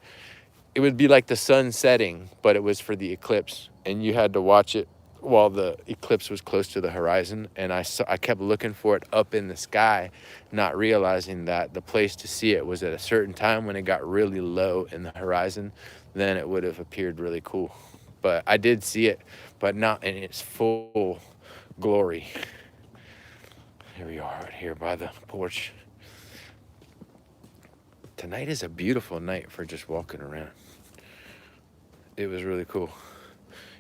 It would be like the sun setting, but it was for the eclipse, and you had to watch it while the eclipse was close to the horizon. And I kept looking for it up in the sky, not realizing that the place to see it was at a certain time when it got really low in the horizon. Then it would have appeared really cool. But I did see it, but not in its full glory. Here we are right here by the porch. Tonight is a beautiful night for just walking around. It was really cool.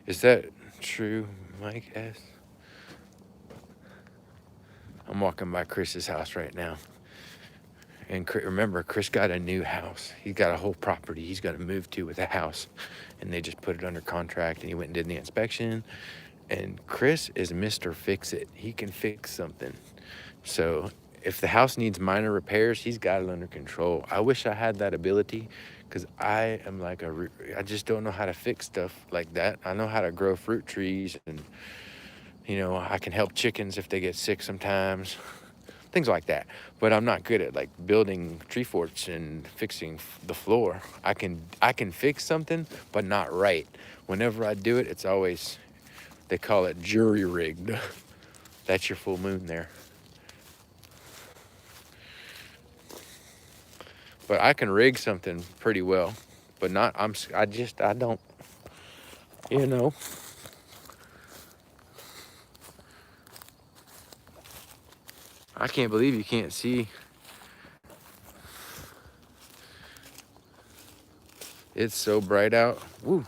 Is that true, Mike S? I'm walking by Chris's house right now. And remember, Chris got a new house. He's got a whole property he's got to move to with a house. And they just put it under contract, and he went and did the inspection. And Chris is Mr. Fix-It. He can fix something. So if the house needs minor repairs, he's got it under control. I wish I had that ability, because I am like I just don't know how to fix stuff like that. I know how to grow fruit trees, and, you know, I can help chickens if they get sick sometimes. Things like that. But I'm not good at like building tree forts and fixing the floor. I can fix something, but not right. Whenever I do it, it's always, they call it jury rigged. That's your full moon there. But I can rig something pretty well, but not, I don't, you know. I can't believe you can't see. It's so bright out. Woo.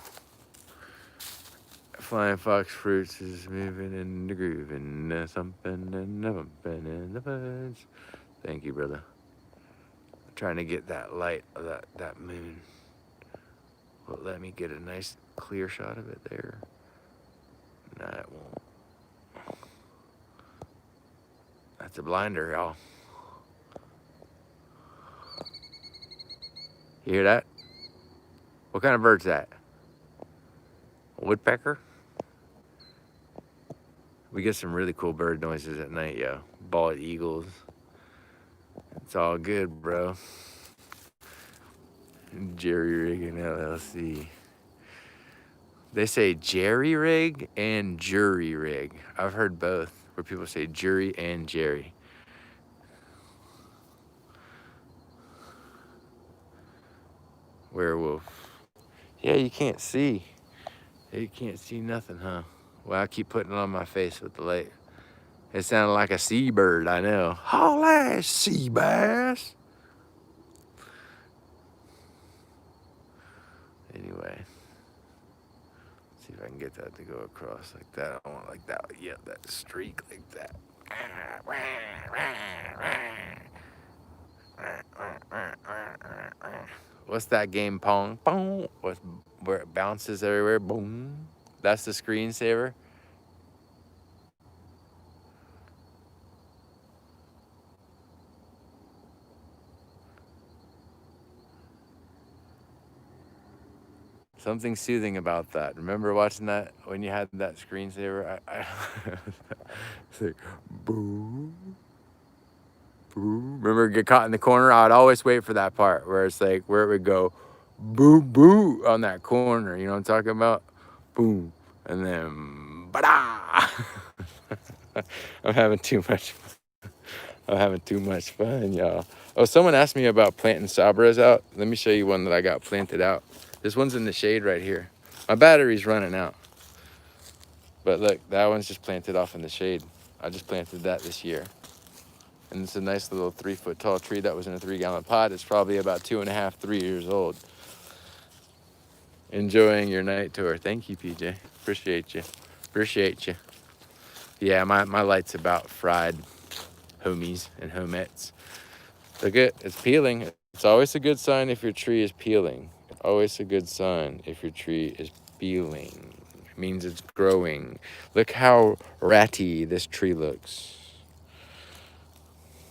Flying Fox Fruits is moving in the groove and thumping and bumping in the buds. Thank you, brother. I'm trying to get that light of that moon. Will it let me get a nice clear shot of it there? Nah, it won't. That's a blinder, y'all. You hear that? What kind of bird's that? A woodpecker? We get some really cool bird noises at night, yo. Bald eagles. It's all good, bro. Jerry rigging LLC. They say jerry rig and jury rig. I've heard both, where people say jury and Jerry. Werewolf. Yeah, you can't see. You can't see nothing, huh? Well, I keep putting it on my face with the light. It sounded like a seabird, I know. Holy sea bass. Anyway, let's see if I can get that to go across like that. I want like that. Yeah, that streak like that. What's that game? Pong? Pong? Where it bounces everywhere? Boom. That's the screensaver. Something soothing about that. Remember watching that when you had that screensaver? It's like, boo, boo. Remember get caught in the corner? I would always wait for that part where it's like, where it would go, boo, boo, on that corner. You know what I'm talking about? Boom. And then, ba-da! I'm having too much fun, y'all. Oh, someone asked me about planting sabras out. Let me show you one that I got planted out. This one's in the shade right here. My battery's running out. But look, that one's just planted off in the shade. I just planted that this year. And it's a nice little 3-foot tall tree that was in a 3-gallon pot. It's probably about 2.5, 3 years old. Enjoying your night tour. Thank you, PJ. Appreciate you. Appreciate you. Yeah, my light's about fried, homies and homettes. Look at it's peeling. It's always a good sign if your tree is peeling. Always a good sign if your tree is peeling. It means it's growing. Look how ratty this tree looks.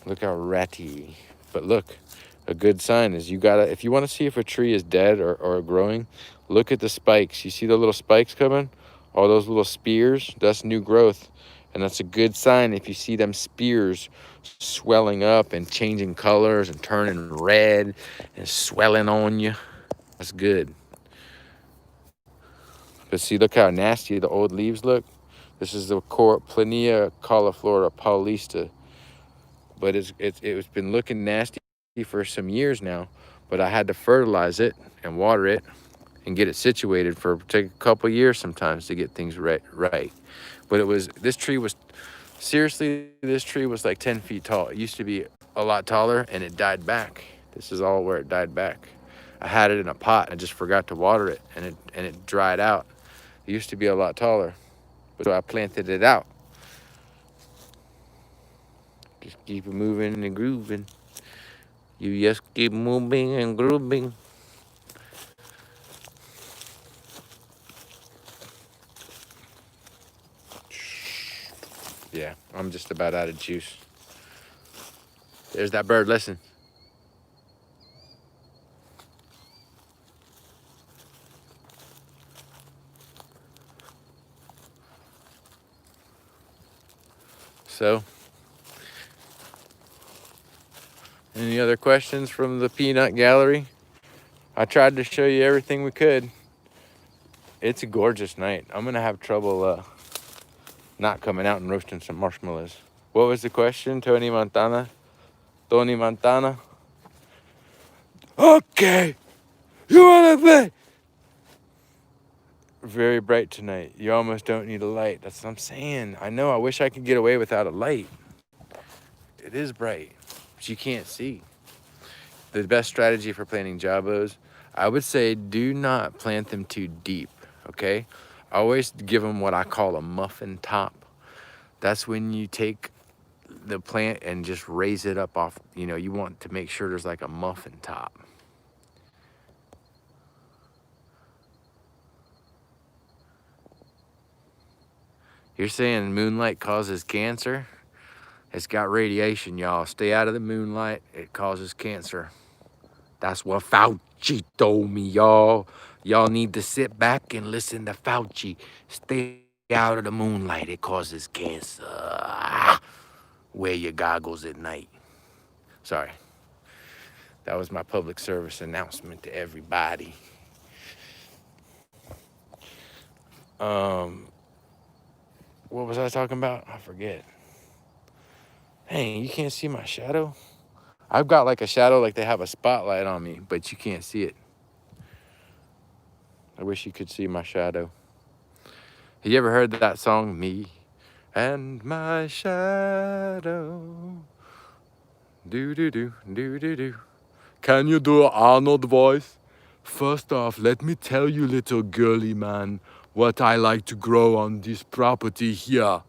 Look how ratty. But look, a good sign is if you want to see if a tree is dead or growing, look at the spikes. You see the little spikes coming? All those little spears? That's new growth. And that's a good sign if you see them spears swelling up and changing colors and turning red and swelling on you. That's good. But see, look how nasty the old leaves look. This is the Plinia cauliflora paulista. But it's been looking nasty for some years now. But I had to fertilize it and water it and get it situated take a couple years sometimes to get things right. But this tree was like 10 feet tall. It used to be a lot taller and it died back. This is all where it died back. I had it in a pot. I just forgot to water it and it dried out. It used to be a lot taller, so I planted it out. Just keep it moving and grooving. You just keep moving and grooving. Yeah, I'm just about out of juice. There's that bird, listen. So, any other questions from the peanut gallery? I tried to show you everything we could. It's a gorgeous night. I'm gonna have trouble not coming out and roasting some marshmallows. What was the question, Tony Montana? Tony Montana? Okay, you wanna play? Very bright tonight. You almost don't need a light. That's what I'm saying. I know, I wish I could get away without a light. It is bright, but you can't see. The best strategy for planting jabos, I would say do not plant them too deep, okay? Always give them what I call a muffin top. That's when you take the plant and just raise it up off, you know, you want to make sure there's like a muffin top. You're saying moonlight causes cancer? It's got radiation, y'all. Stay out of the moonlight. It causes cancer. That's what Fauci told me, y'all. Y'all need to sit back and listen to Fauci. Stay out of the moonlight. It causes cancer. Wear your goggles at night. Sorry. That was my public service announcement to everybody. What was I talking about? I forget. Hey, you can't see my shadow? I've got like a shadow like they have a spotlight on me, but you can't see it. I wish you could see my shadow. Have you ever heard that song, Me and My Shadow? Do-do-do, do-do-do. Can you do an Arnold voice? First off, let me tell you, little girly man, what I like to grow on this property here.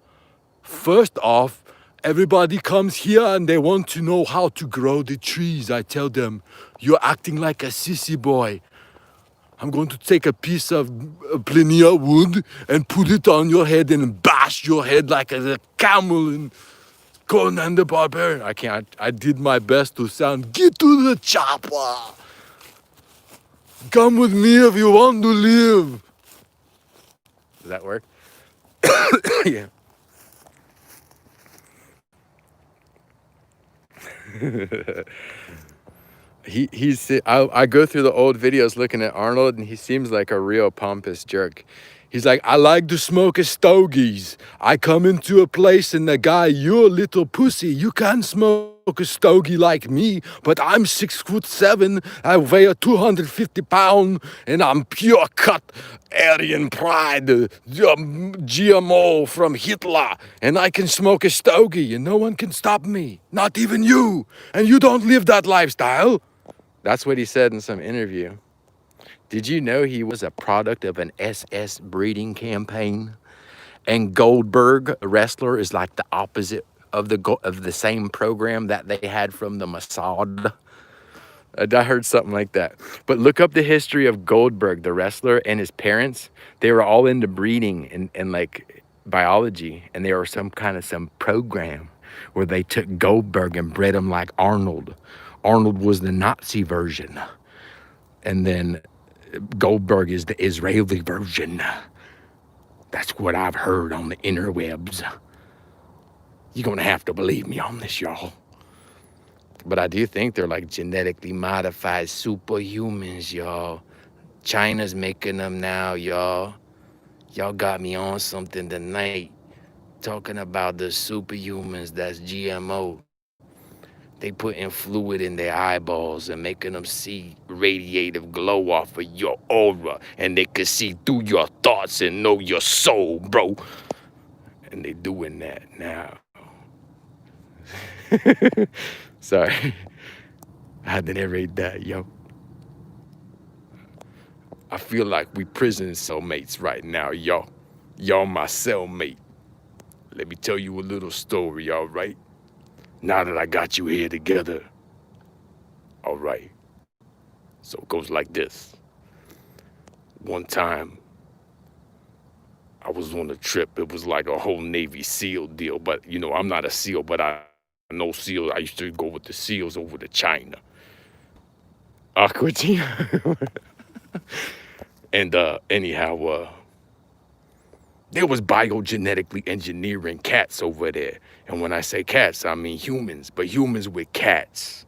First off, everybody comes here and they want to know how to grow the trees. I tell them, you're acting like a sissy boy. I'm going to take a piece of plenia wood and put it on your head and bash your head like a camel in Conan the Barbarian. I can't. I did my best to sound, get to the chopper. Come with me if you want to live. Does that work? Yeah. I go through the old videos looking at Arnold, and he seems like a real pompous jerk. He's like, I like to smoke a stogies. I come into a place and the guy, you're a little pussy. You can't smoke a stogie like me, but I'm 6'7". I weigh 250 pounds, and I'm pure cut Aryan pride, GMO from Hitler, and I can smoke a stogie, and no one can stop me, not even you. And you don't live that lifestyle. That's what he said in some interview. Did you know he was a product of an SS breeding campaign? And Goldberg, the wrestler, is like the opposite of the same program that they had from the Mossad. I heard something like that. But look up the history of Goldberg, the wrestler, and his parents. They were all into breeding and like biology, and they were some program where they took Goldberg and bred him like Arnold. Arnold was the Nazi version, and then Goldberg is the Israeli version. That's what I've heard on the interwebs. You're gonna have to believe me on this, y'all. But I do think they're like genetically modified superhumans, y'all. China's making them now, y'all. Y'all got me on something tonight. Talking about the superhumans that's GMO. They putting fluid in their eyeballs and making them see radiative glow off of your aura. And they can see through your thoughts and know your soul, bro. And they doing that now. Sorry. I had to narrate that, yo. I feel like we prison cellmates right now, y'all. Y'all my cellmate. Let me tell you a little story, all right? Now that I got you here together. All right. So it goes like this. One time I was on a trip. It was like a whole Navy SEAL deal. But, you know, I'm not a SEAL, but I know SEALs. I used to go with the SEALs over to China. Aqua Teen. And anyhow, there was biogenetically engineering cats over there. And when I say cats, I mean humans, but humans with cats.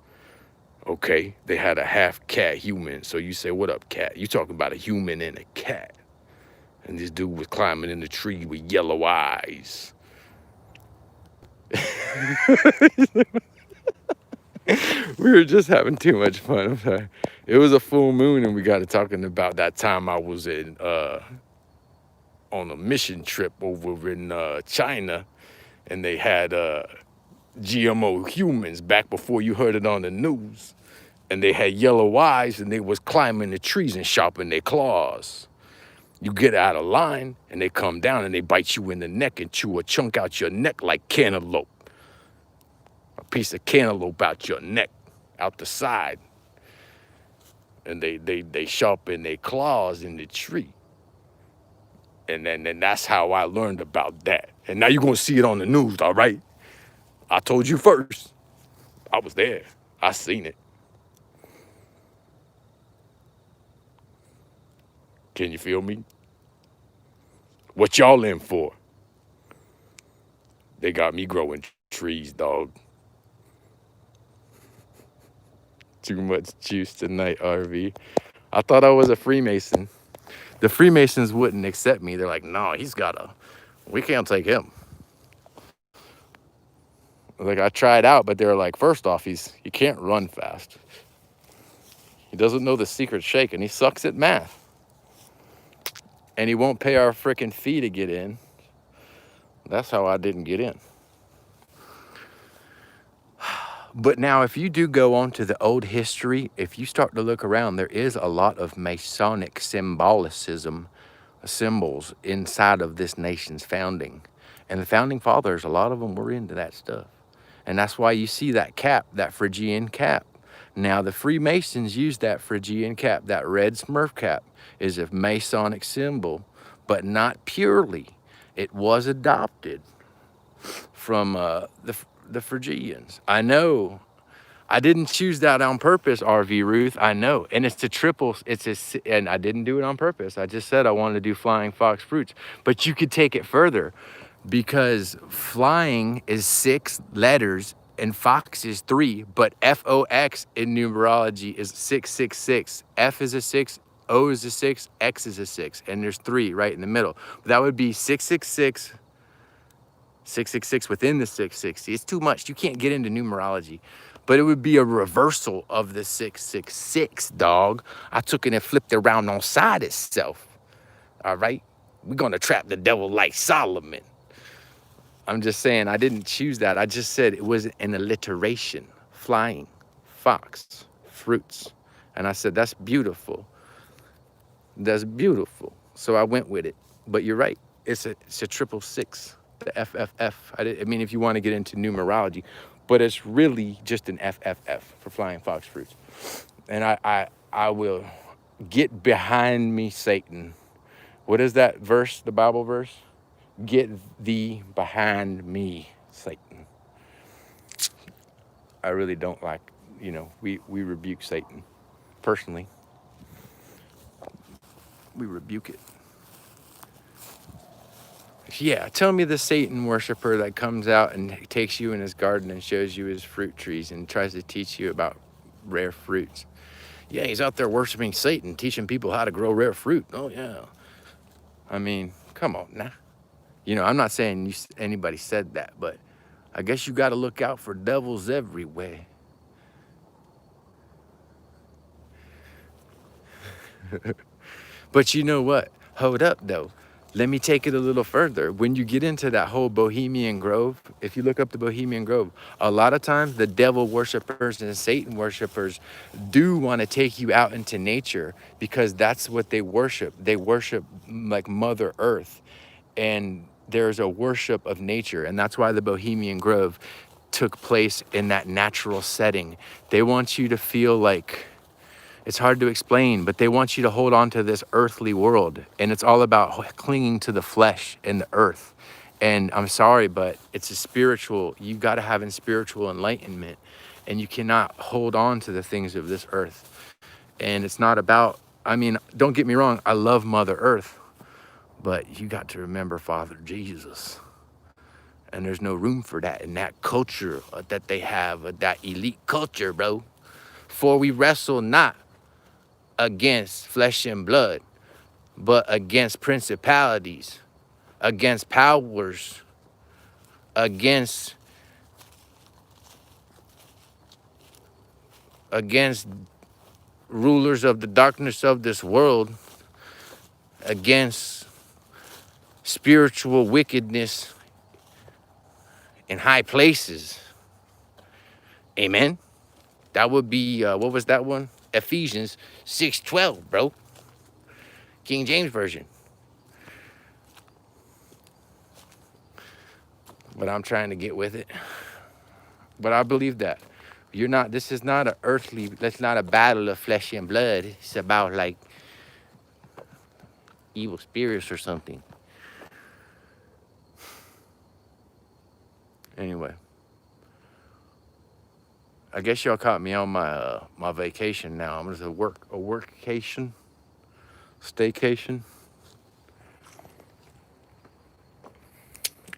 Okay? They had a half cat human. So you say, what up, cat? You talking about a human and a cat. And this dude was climbing in the tree with yellow eyes. We were just having too much fun. I'm sorry. It was a full moon, and we got to talking about That time I was in on a mission trip over in China, and they had GMO humans back before you heard it on the news. And they had yellow eyes, and they was climbing the trees and sharpening their claws. You get out of line, and they come down, and they bite you in the neck and chew a chunk out your neck like cantaloupe. A piece of cantaloupe out your neck, out the side. And they sharpen their claws in the tree. And then that's how I learned about that. And now you're going to see it on the news, all right? I told you first. I was there. I seen it. Can you feel me? What y'all in for? They got me growing trees, dog. too much juice tonight, RV. I thought I was a Freemason. The Freemasons wouldn't accept me. They're like, no, we can't take him. Like, I tried out, but they were like, first off, he can't run fast. He doesn't know the secret shake, and he sucks at math. And he won't pay our frickin' fee to get in. That's how I didn't get in. But now, if you do go on to the old history, if you start to look around, there is a lot of Masonic symbolicism, symbols inside of this nation's founding. And the founding fathers, a lot of them were into that stuff. And that's why you see that cap, that Phrygian cap. Now, the Freemasons use that Phrygian cap, that red Smurf cap, is a Masonic symbol, but not purely. It was adopted from the Phrygians. I know. I didn't choose that on purpose, RV Ruth. I know. And it's and I didn't do it on purpose. I just said I wanted to do flying fox fruits. But you could take it further, because flying is 6 letters and fox is 3, but FOX in numerology is 666. F is a 6, O is a 6, X is a 6, and there's 3 right in the middle. That would be 666. 666 within the 660. It's too much. You can't get into numerology. But it would be a reversal of the 666, dog. I took it and flipped it around on side itself. All right? We're going to trap the devil like Solomon. I'm just saying, I didn't choose that. I just said it was an alliteration. Flying, fox, fruits. And I said, that's beautiful. That's beautiful. So I went with it. But you're right. It's a 666. The FFF. I mean, if you want to get into numerology, but it's really just an FFF for flying fox fruits. And I will get behind me, Satan. What is that verse, the Bible verse? Get thee behind me, Satan. I really don't like, we rebuke Satan. Personally, we rebuke it. Yeah, tell me the Satan worshiper that comes out and takes you in his garden and shows you his fruit trees and tries to teach you about rare fruits. Yeah, he's out there worshiping Satan, teaching people how to grow rare fruit. Oh, yeah. I mean, come on now. I'm not saying anybody said that, but I guess you got to look out for devils everywhere. But you know what? Hold up, though. Let me take it a little further. When you get into that whole Bohemian Grove, if you look up the Bohemian Grove, a lot of times the devil worshipers and Satan worshipers do want to take you out into nature, because that's what they worship. They worship like Mother Earth, and there's a worship of nature. And that's why the Bohemian Grove took place in that natural setting. They want you to feel like, it's hard to explain, but they want you to hold on to this earthly world. And it's all about clinging to the flesh and the earth. And I'm sorry, but it's a spiritual, you got to have a spiritual enlightenment. And you cannot hold on to the things of this earth. And it's not about, I mean, don't get me wrong, I love Mother Earth. But you got to remember Father Jesus. And there's no room for that in that culture that they have, that elite culture, bro. For we wrestle not against flesh and blood, but against principalities, against powers, against rulers of the darkness of this world, against spiritual wickedness in high places. Amen. That would be, what was that one? Ephesians 6:12, bro. King James Version. But I'm trying to get with it. But I believe that. You're not, this is not an earthly, that's not a battle of flesh and blood. It's about like evil spirits or something. Anyway. I guess y'all caught me on my my vacation now. I'm just a workcation, staycation.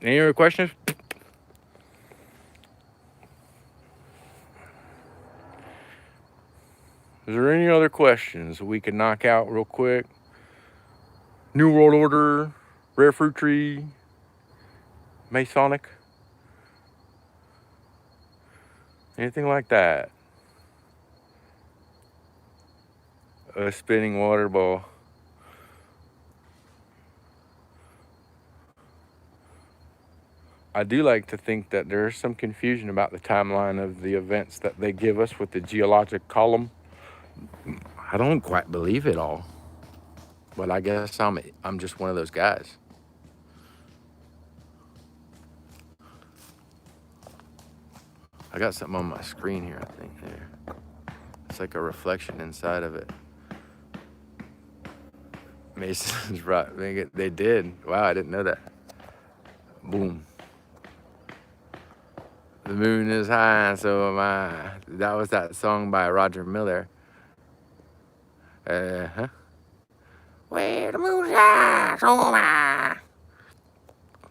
Any other questions? Is there any other questions we can knock out real quick? New World Order, Rare Fruit Tree, Masonic, anything like that? A spinning water ball. I do like to think that there's some confusion about the timeline of the events that they give us with the geologic column. I don't quite believe it all, but I guess I'm just one of those guys. I got something on my screen here, I think. There. It's like a reflection inside of it. Mason's right. They did. Wow, I didn't know that. Boom. The moon is high, so am I. That was that song by Roger Miller. Where the moon is high, so am I.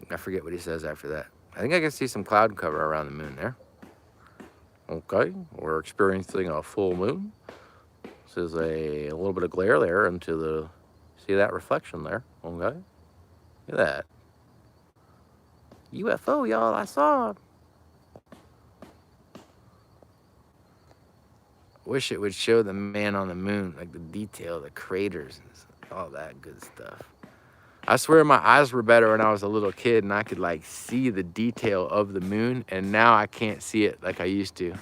I forget what he says after that. I think I can see some cloud cover around the moon there. Okay, we're experiencing a full moon. This is a little bit of glare there into the, see that reflection there? Okay, look at that. UFO, y'all, I saw it. Wish it would show the man on the moon, like the detail, the craters, and all that good stuff. I swear my eyes were better when I was a little kid and I could like see the detail of the moon, and now I can't see it like I used to.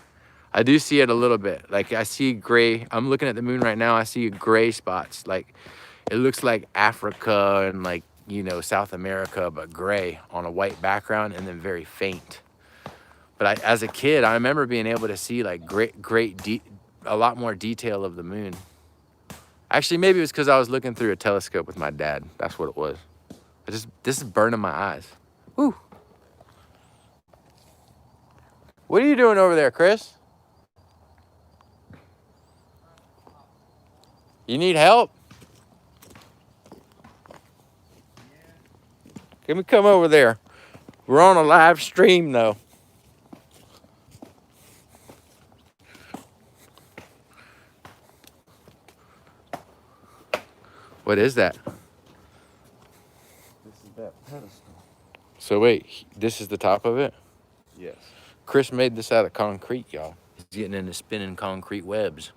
I do see it a little bit. Like I see gray. I'm looking at the moon right now. I see gray spots. Like it looks like Africa and like, you know, South America, but gray on a white background and then very faint. But as a kid, I remember being able to see like a lot more detail of the moon. Actually, maybe it was because I was looking through a telescope with my dad. That's what it was. This is burning my eyes. Woo. What are you doing over there, Chris? You need help? Can we come over there? We're on a live stream though. What is that? This is that pedestal. So wait, this is the top of it? Yes. Chris made this out of concrete, y'all. He's getting into spinning concrete webs.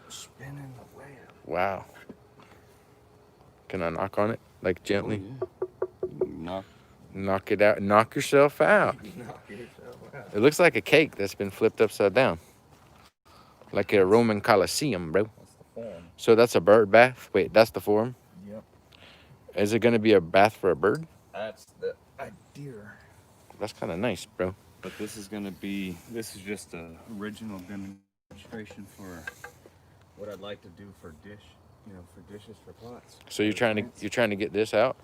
Spinning the web. Wow. Can I knock on it? Like gently? Oh, yeah. Knock it out. Knock yourself out. Knock yourself out. It looks like a cake that's been flipped upside down. Like a Roman Colosseum, bro. That's the form. So that's a bird bath? Wait, that's the form? Yep. Is it going to be a bath for a bird? That's the idea. That's kind of nice, bro. But this is just a original demonstration for what I'd like to do for for dishes for pots. So you're trying to get this out?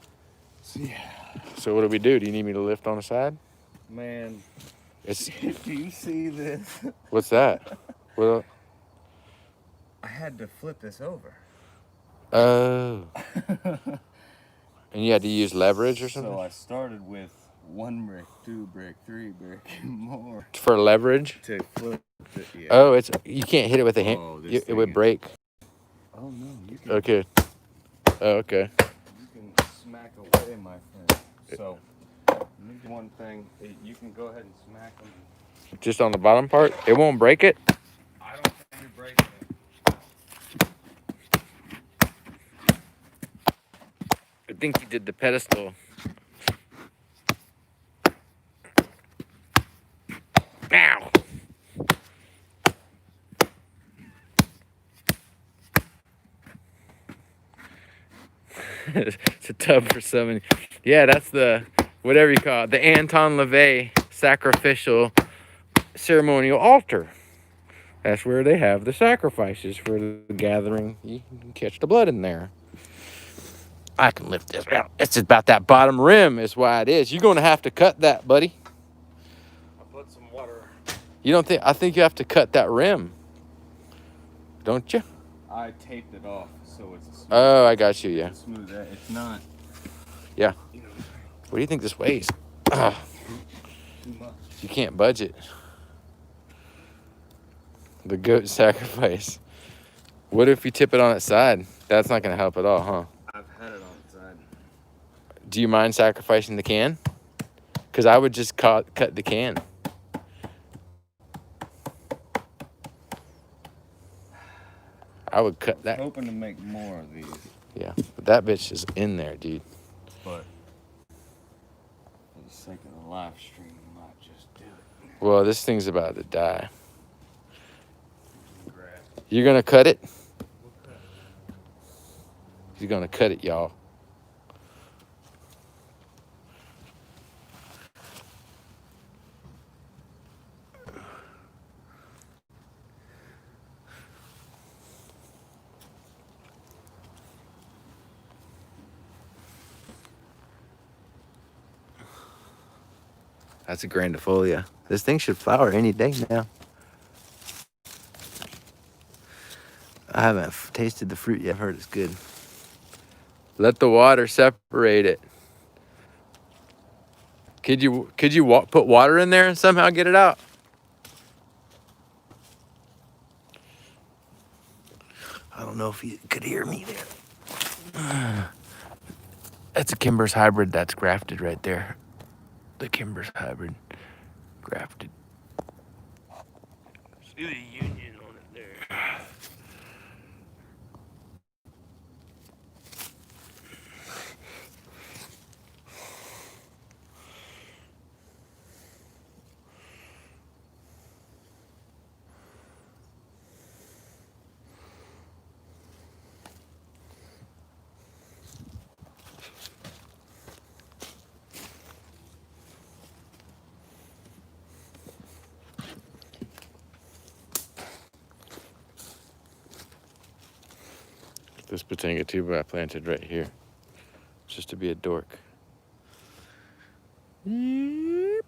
Yeah. So what do we do? Do you need me to lift on the side? Man, It's do you see this? what's that? Well, I had to flip this over. oh. And you had to use leverage or something? So I started with 1 brick, 2 brick, 3 brick, and more For leverage? to flip it. Yeah. Oh, you can't hit it with a hand. Oh, this It would thing break. Oh no, you can. Okay. Oh, okay. You can smack away, my friend. So, let me do one thing. You can go ahead and smack them. Just on the bottom part? It won't break it? I don't think you're breaking it. I think you did the pedestal. Ow! It's a tub for summoning. Yeah, that's the, whatever you call it, the Anton LaVey sacrificial ceremonial altar. That's where they have the sacrifices for the gathering. You can catch the blood in there. I can lift this out. It's about that bottom rim is why it is. You're going to have to cut that, buddy. I'll put some water. You don't think, I think you have to cut that rim. Don't you? I taped it off, so it's a smooth. Oh, I got you, yeah. It's smooth. It's not. Yeah. You know, What do you think this weighs? Ugh, too much. you can't budge it. The goat sacrifice. What if you tip it on its side? That's not going to help at all, huh? I've had it on its side. Do you mind sacrificing the can? Because I would just cut the can. I would cut that. Hoping to make more of these, Yeah, but that bitch is in there, dude. but for the sake of the live stream, I might just do it. Well, this thing's about to die. Grab. You're going to cut it? He's going to cut it, y'all. That's a grandifolia. This thing should flower any day now. I haven't tasted the fruit yet. I've heard it's good. Let the water separate it. Could you put water in there and somehow get it out? I don't know if you could hear me there. That's a Kimber's hybrid that's grafted right there. The Kimber's hybrid grafted. See the union on it there. This Botaniga tuber I planted right here, just to be a dork. It's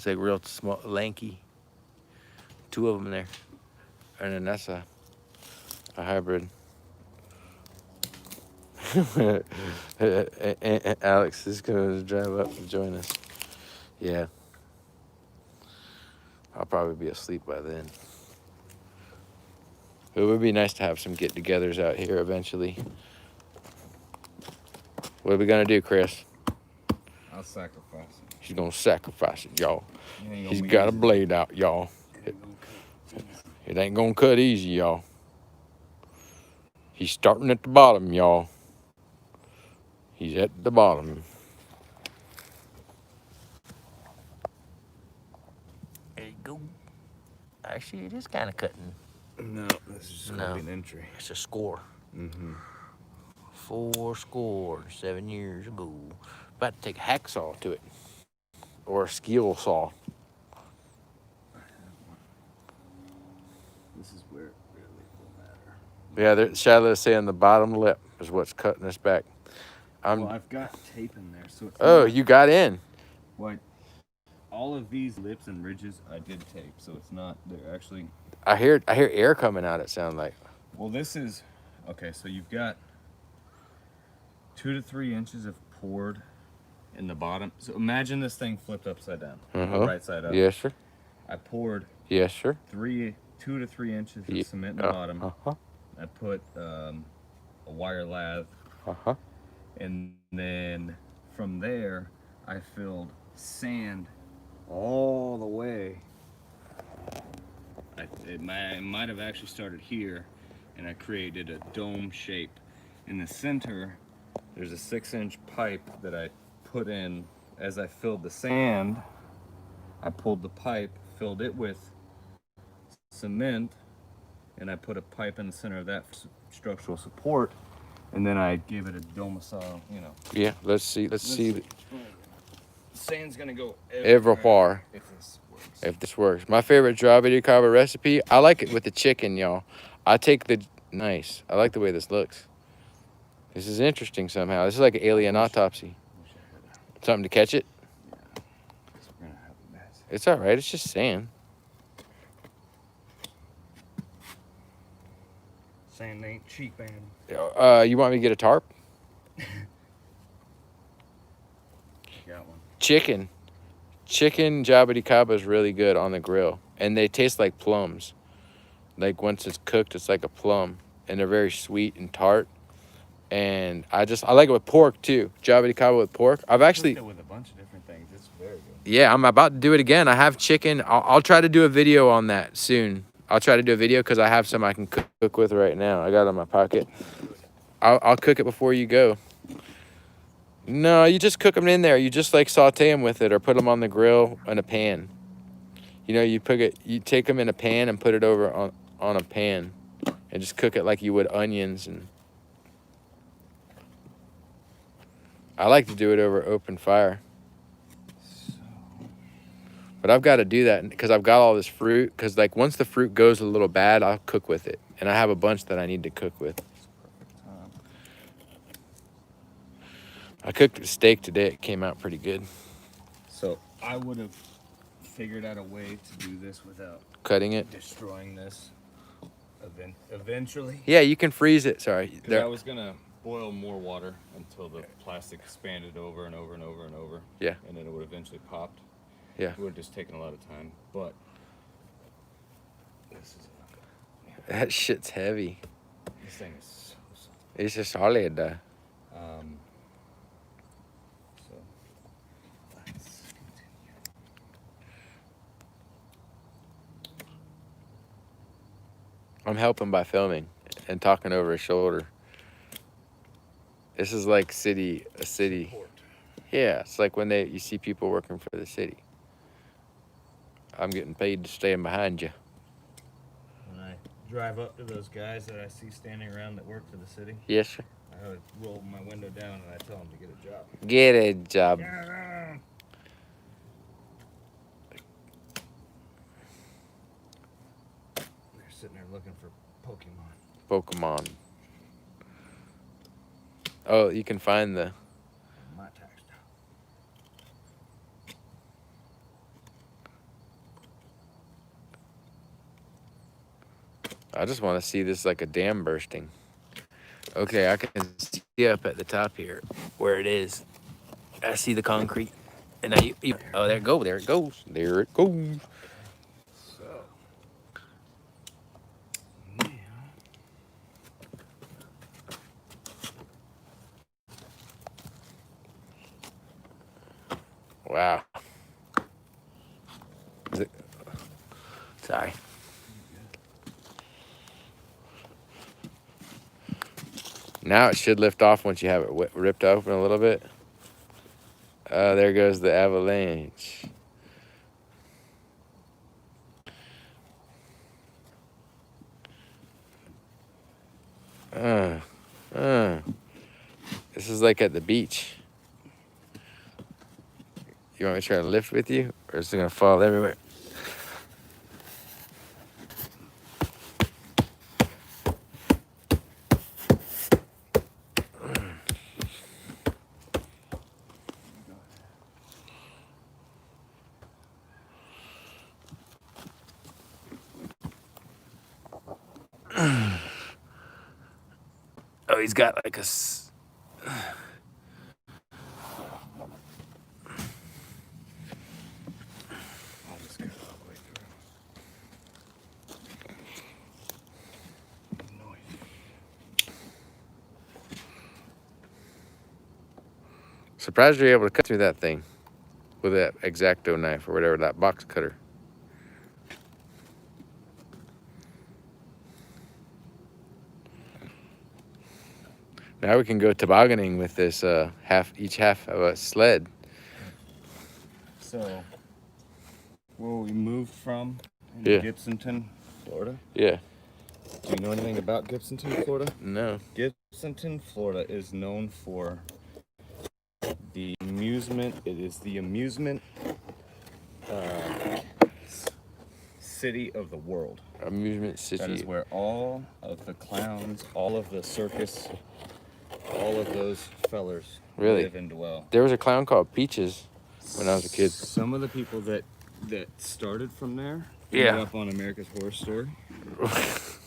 like real small, lanky. 2 of them there. And then that's a hybrid. Alex is going to drive up to join us. Yeah. I'll probably be asleep by then. It would be nice to have some get-togethers out here eventually. What are we gonna do, Chris? I'll sacrifice it. He's gonna sacrifice it, y'all. It ain't gonna He's be got a easy. blade out, y'all. It ain't gonna cut. It ain't gonna cut easy, y'all. He's starting at the bottom, y'all. He's at the bottom. There you go. Actually, it is kind of cutting. No, this is just gonna be an entry. It's a score. Mm-hmm. 4 score 7 years ago. About to take a hacksaw to it. or a skill saw. This is where it really will matter. Yeah, Shadow's saying the bottom lip is what's cutting us back. Well, I've got tape in there, so it's Oh, not, you got in. what, all of these lips and ridges I did tape, so it's not, they're actually, I hear air coming out, it sounds like. well, this is, okay, so you've got 2 to 3 inches of poured in the bottom. So imagine this thing flipped upside down, right side up. Yes, sir. I poured Yes, sir. 2 to 3 inches Ye- of cement in the bottom. Uh-huh. I put a wire lath, Uh-huh. and then from there I filled sand all the way. It might have actually started here, and I created a dome shape. In the center, there's a 6-inch pipe that I put in as I filled the sand. I pulled the pipe, filled it with cement, and I put a pipe in the center of that for structural support, and then I gave it a domicile, you know. Yeah, let's see. Let's see Sand's gonna go everywhere if this works. if this works. My favorite Java de Cava recipe, I like it with the chicken, y'all. I take the, nice. I like the way this looks. This is interesting somehow. This is like an alien autopsy. Something to catch it? We're gonna have a mess. It's all right. It's just sand. Sand ain't cheap, man. You want me to get a tarp? Got one. Chicken Java de Cava is really good on the grill, and they taste like plums. Like once it's cooked, it's like a plum, and they're very sweet and tart. And I like it with pork too. Java de Cava with pork. I've actually, Cooked it with a bunch of different things. It's very good. yeah, I'm about to do it again. I have chicken. I'll try to do a video on that soon. I'll try to do a video because I have some I can cook with right now. I got it in my pocket. I'll cook it before you go. No, you just cook them in there. You just like saute them with it or put them on the grill in a pan. You know, you take them in a pan and put it over on a pan and just cook it like you would onions. And I like to do it over open fire. But I've got to do that because I've got all this fruit. Because like once the fruit goes a little bad, I'll cook with it. And I have a bunch that I need to cook with. I cooked a steak today. It came out pretty good. So I would have figured out a way to do this without Cutting it. destroying this eventually. Yeah, you can freeze it. Sorry. 'Cause I was gonna boil more water until the plastic expanded over and over and over and over. Yeah. And then it would eventually popped. Yeah. It would have just taken a lot of time, but this is That shit's heavy. this thing is so soft. It's just solid. So let's continue. I'm helping by filming and talking over his shoulder. This is like a city. Support. Yeah, it's like when you see people working for the city. I'm getting paid to stand behind you. When I drive up to those guys that I see standing around that work for the city, Yes, sir. I would roll my window down and I tell them to get a job. Get a job. They're sitting there looking for Pokemon. Pokemon. Oh, you can find the. My tax job. I just want to see this like a dam bursting. Okay, I can see up at the top here where it is. I see the concrete. And now oh, there it goes. There it goes. There it goes. So, yeah. Wow. Sorry. Now it should lift off once you have it ripped open a little bit. There goes the avalanche. This is like at the beach. You want me to try to lift with you, or is it gonna fall everywhere? Oh, he's got like a. I'll just cut it all the way through. Noise. Surprised you're able to cut through that thing with that X-Acto knife or whatever, that box cutter. Now we can go tobogganing with this each half of a sled. So, where we moved from in Yeah. Gibsonton, Florida. Yeah. Do you know anything about Gibsonton, Florida? No. Gibsonton, Florida is known for the amusement. It is the amusement city of the world. Amusement That is city. where all of the clowns, all of the circus, all of those fellers Really? live and dwell. There was a clown called Peaches when I was a kid. Some of the people that started from there Yeah. ended up on America's Horror Story,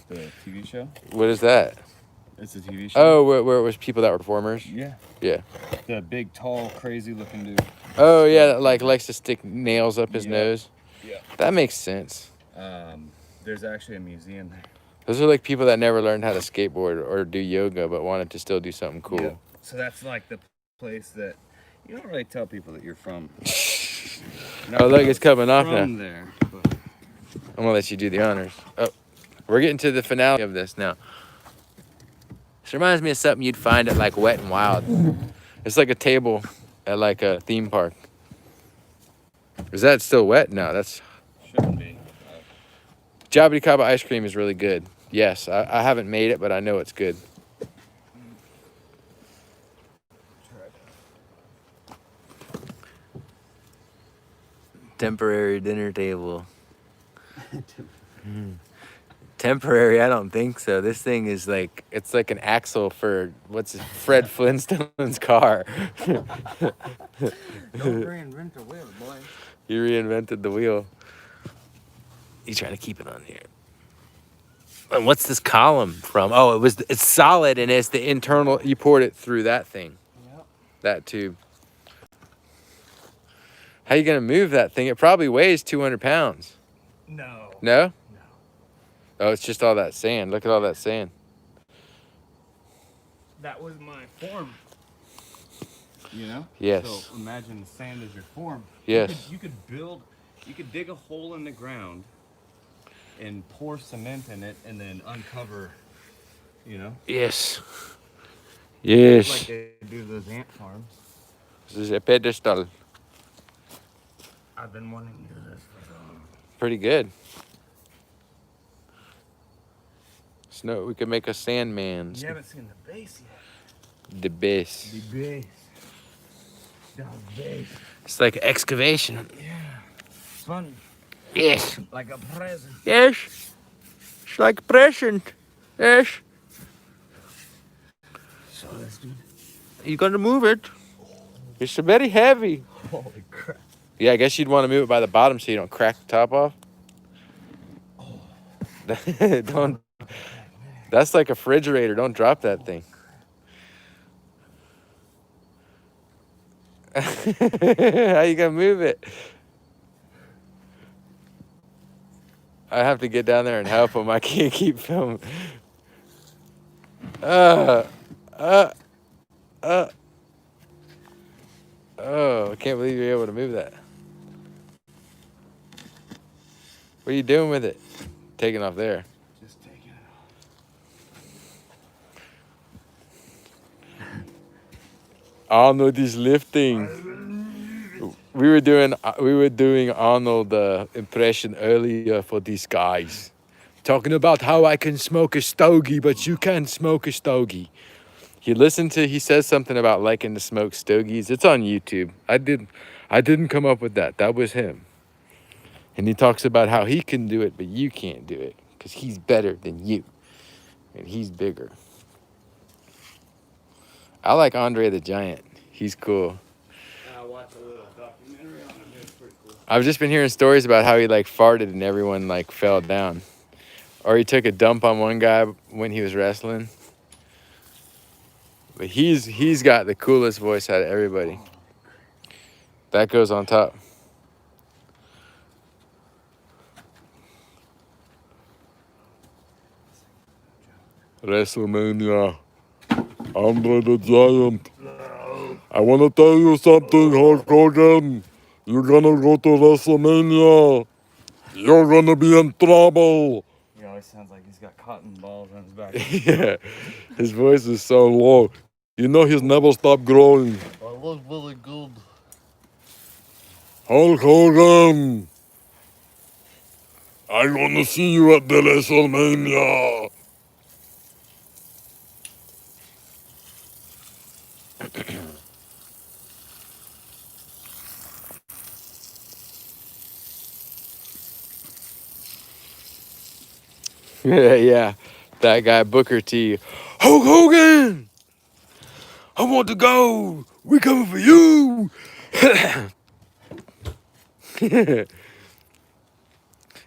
the TV show. What is that? It's a TV show. Oh, where it was people that were performers? Yeah. Yeah. The big, tall, crazy-looking dude. Oh, yeah, that like likes to stick nails up his Yeah. nose. Yeah. That makes sense. There's actually a museum there. Those are like people that never learned how to skateboard or do yoga but wanted to still do something cool. Yeah. So that's like the place that you don't really tell people that you're from. Oh, look, it's coming off now. From there. But I'm gonna let you do the honors. Oh, we're getting to the finale of this now. This reminds me of something you'd find at like Wet and Wild. It's like a table at like a theme park. Is that still wet? No, that's shouldn't be. Jabba Caba ice cream is really good. Yes, I haven't made it, but I know it's good. Temporary dinner table. Temporary, I don't think so. This thing is like, It's like an axle for Fred Flintstone's car. Don't reinvent the wheel, boy. He reinvented the wheel. you trying to keep it on here. And what's this column from? Oh, it's solid and it's the Internal, you poured it through that thing, Yep. that tube. How you gonna move that thing? It probably weighs 200 pounds. No. No? No. Oh, it's just all that sand. Look at all that sand. That was my form. You know? Yes. So imagine the sand as your form. Yes. You could dig a hole in the ground and pour cement in it and then uncover, you know? Yes. Like Yes. they do those ant farms. This is a pedestal. I've been wanting to do this for so long. Pretty good. Snow, we could make a Sandman. You haven't seen the base yet. The base. The base. The base. It's like excavation. Yeah. It's fun. Yes. Like a present. Yes. It's like present. Yes. So this dude. You gonna move it? It's very heavy. Holy crap. Yeah, I guess you'd want to move it by the bottom so you don't crack the top off. Don't. That's like a refrigerator. Don't drop that thing. How you gonna move it? I have to get down there and help him. I can't keep filming. Oh, I can't believe you're able to move that. What are you doing with it? Taking off there. Just taking it off. Arnold is lifting. We were doing Arnold impression earlier for these guys, talking about how I can smoke a stogie, but you can't smoke a stogie. He says something about liking to smoke stogies. It's on YouTube. I didn't come up with that. That was him. And he talks about how he can do it, but you can't do it because he's better than you. And he's bigger. I like Andre the Giant. He's cool. I watched a little documentary on him. It's pretty cool. I've just been hearing stories about how he like farted and everyone like fell down. Or he took a dump on one guy when he was wrestling. But he's got the coolest voice out of everybody. That goes on top. WrestleMania. Andre the Giant. I want to tell you something, Hulk Hogan. You're gonna go to WrestleMania. You're gonna be in trouble. He always sounds like he's got cotton balls on his back. Yeah, his voice is so low. You know he's never stopped growing. I look really good. Hulk Hogan. I'm gonna see you at the WrestleMania. Yeah, that guy Booker T. Hulk Hogan, I want to go. We coming for you.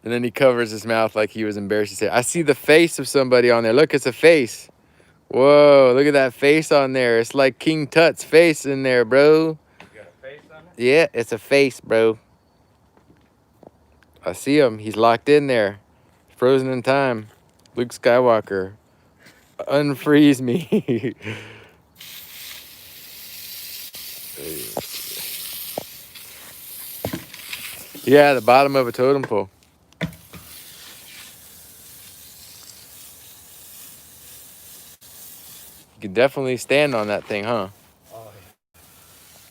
And then he covers his mouth like he was embarrassed to say, I see the face of somebody on there. Look, it's a face. Whoa, look at that face on there. It's like King Tut's face in there, bro. You got a face on it? Yeah, it's a face, bro. I see him. He's locked in there. Frozen in time. Luke Skywalker. Unfreeze me. Yeah, the bottom of a totem pole. You can definitely stand on that thing, huh? Oh, yeah.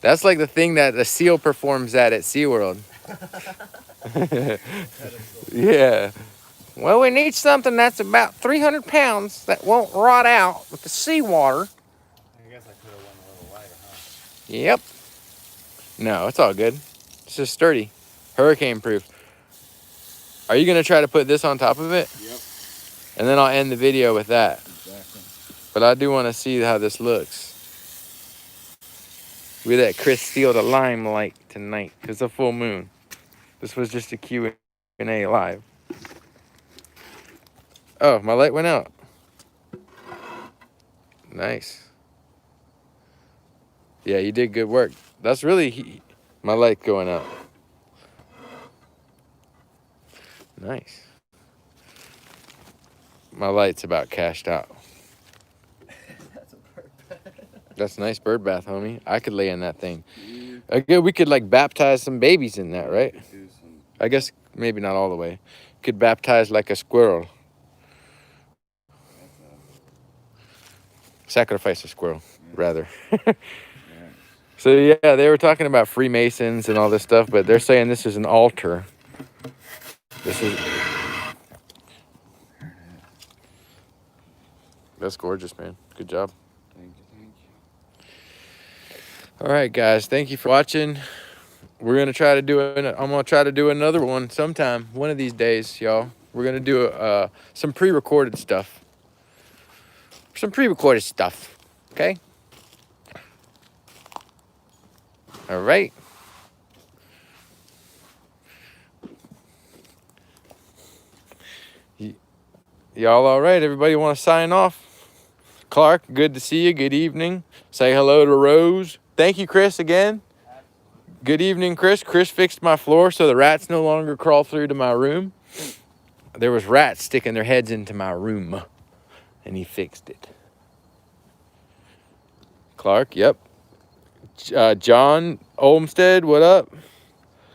That's like the thing that a seal performs at SeaWorld. Yeah. Well, we need something that's about 300 pounds that won't rot out with the seawater. I guess I could have went a little lighter, huh? Yep. No, it's all good. It's just sturdy. Hurricane proof. Are you going to try to put this on top of it? Yep. And then I'll end the video with that. Exactly. But I do want to see how this looks. We let Chris steal the limelight tonight because it's a full moon. This was just a Q&A live. Oh, my light went out. Nice. Yeah, you did good work. That's really my light going out. Nice. My light's about cashed out. That's a bird bath. That's a nice bird bath, homie. I could lay in that thing. Again, we could like baptize some babies in that, right? Do some. I guess maybe not all the way. Could baptize like a squirrel. Sacrifice a squirrel, rather. So yeah, they were talking about Freemasons and all this stuff, but they're saying this is an altar. This is. That's gorgeous, man. Good job. Thank you. All right, guys. Thank you for watching. We're gonna try to do it. I'm gonna try to do another one sometime, one of these days, y'all. We're gonna do some pre-recorded stuff. Okay. All right. Y'all all right? Everybody want to sign off? Clark, good to see you. Good evening. Say hello to Rose. Thank you, Chris, again. Good evening, Chris. Chris fixed my floor so the rats no longer crawl through to my room. There was rats sticking their heads into my room, and he fixed it. Clark, yep. John Olmsted, what up?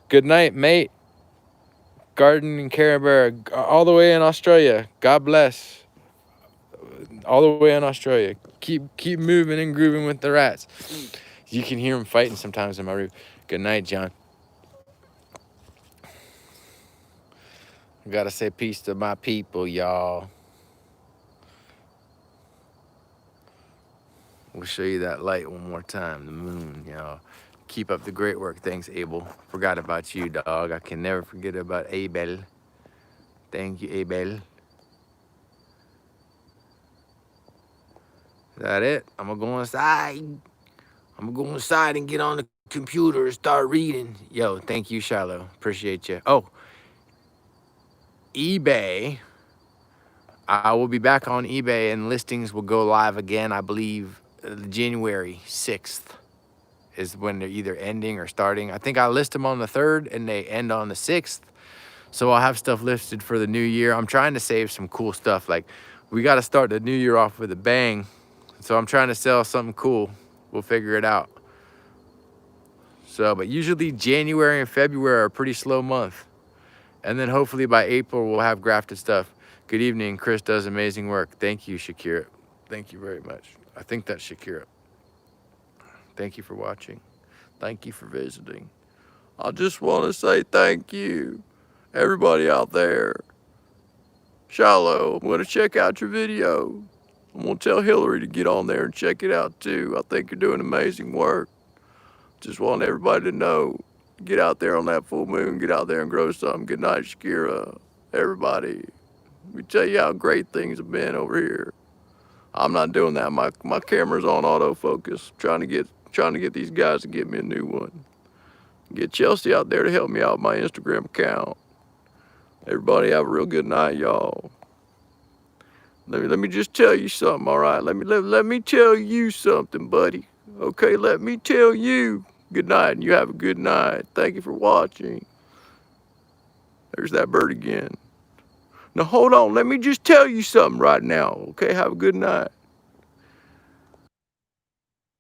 Good night, mate. Garden and Canberra, all the way in Australia. God bless. All the way in Australia. Keep moving and grooving with the rats. You can hear them fighting sometimes in my room. Good night, John. I gotta say peace to my people, y'all. We'll show you that light one more time, the moon, y'all. Keep up the great work. Thanks, Abel. Forgot about you, dog. I can never forget about Abel. Thank you, Abel. Is that it? I'm gonna go inside. I'm gonna go inside and get on the computer and start reading. Yo, thank you, Shiloh. Appreciate you. Oh, eBay. I will be back on eBay and listings will go live again, I believe, January 6th is when they're either ending or starting. I think I list them on the 3rd and they end on the 6th. So I'll have stuff listed for the new year. I'm trying to save some cool stuff. Like, we got to start the new year off with a bang. So I'm trying to sell something cool. We'll figure it out. So, but usually January and February are a pretty slow month. And then hopefully by April, we'll have grafted stuff. Good evening. Chris does amazing work. Thank you, Shakira. Thank you very much. I think that's Shakira. Thank you for watching. Thank you for visiting. I just want to say thank you, everybody out there. Shiloh, I'm going to check out your video. I'm going to tell Hillary to get on there and check it out too. I think you're doing amazing work. Just want everybody to know. Get out there on that full moon. Get out there and grow something. Good night, Shakira. Everybody. Let me tell you how great things have been over here. I'm not doing that. My camera's on autofocus. Trying to get these guys to get me a new one. Get Chelsea out there to help me out with my Instagram account. Everybody have a real good night, y'all. Let me just tell you something, all right? Let me tell you something, buddy. Okay, let me tell you. Good night, and you have a good night. Thank you for watching. There's that bird again. Now, hold on. Let me just tell you something right now, okay? Have a good night.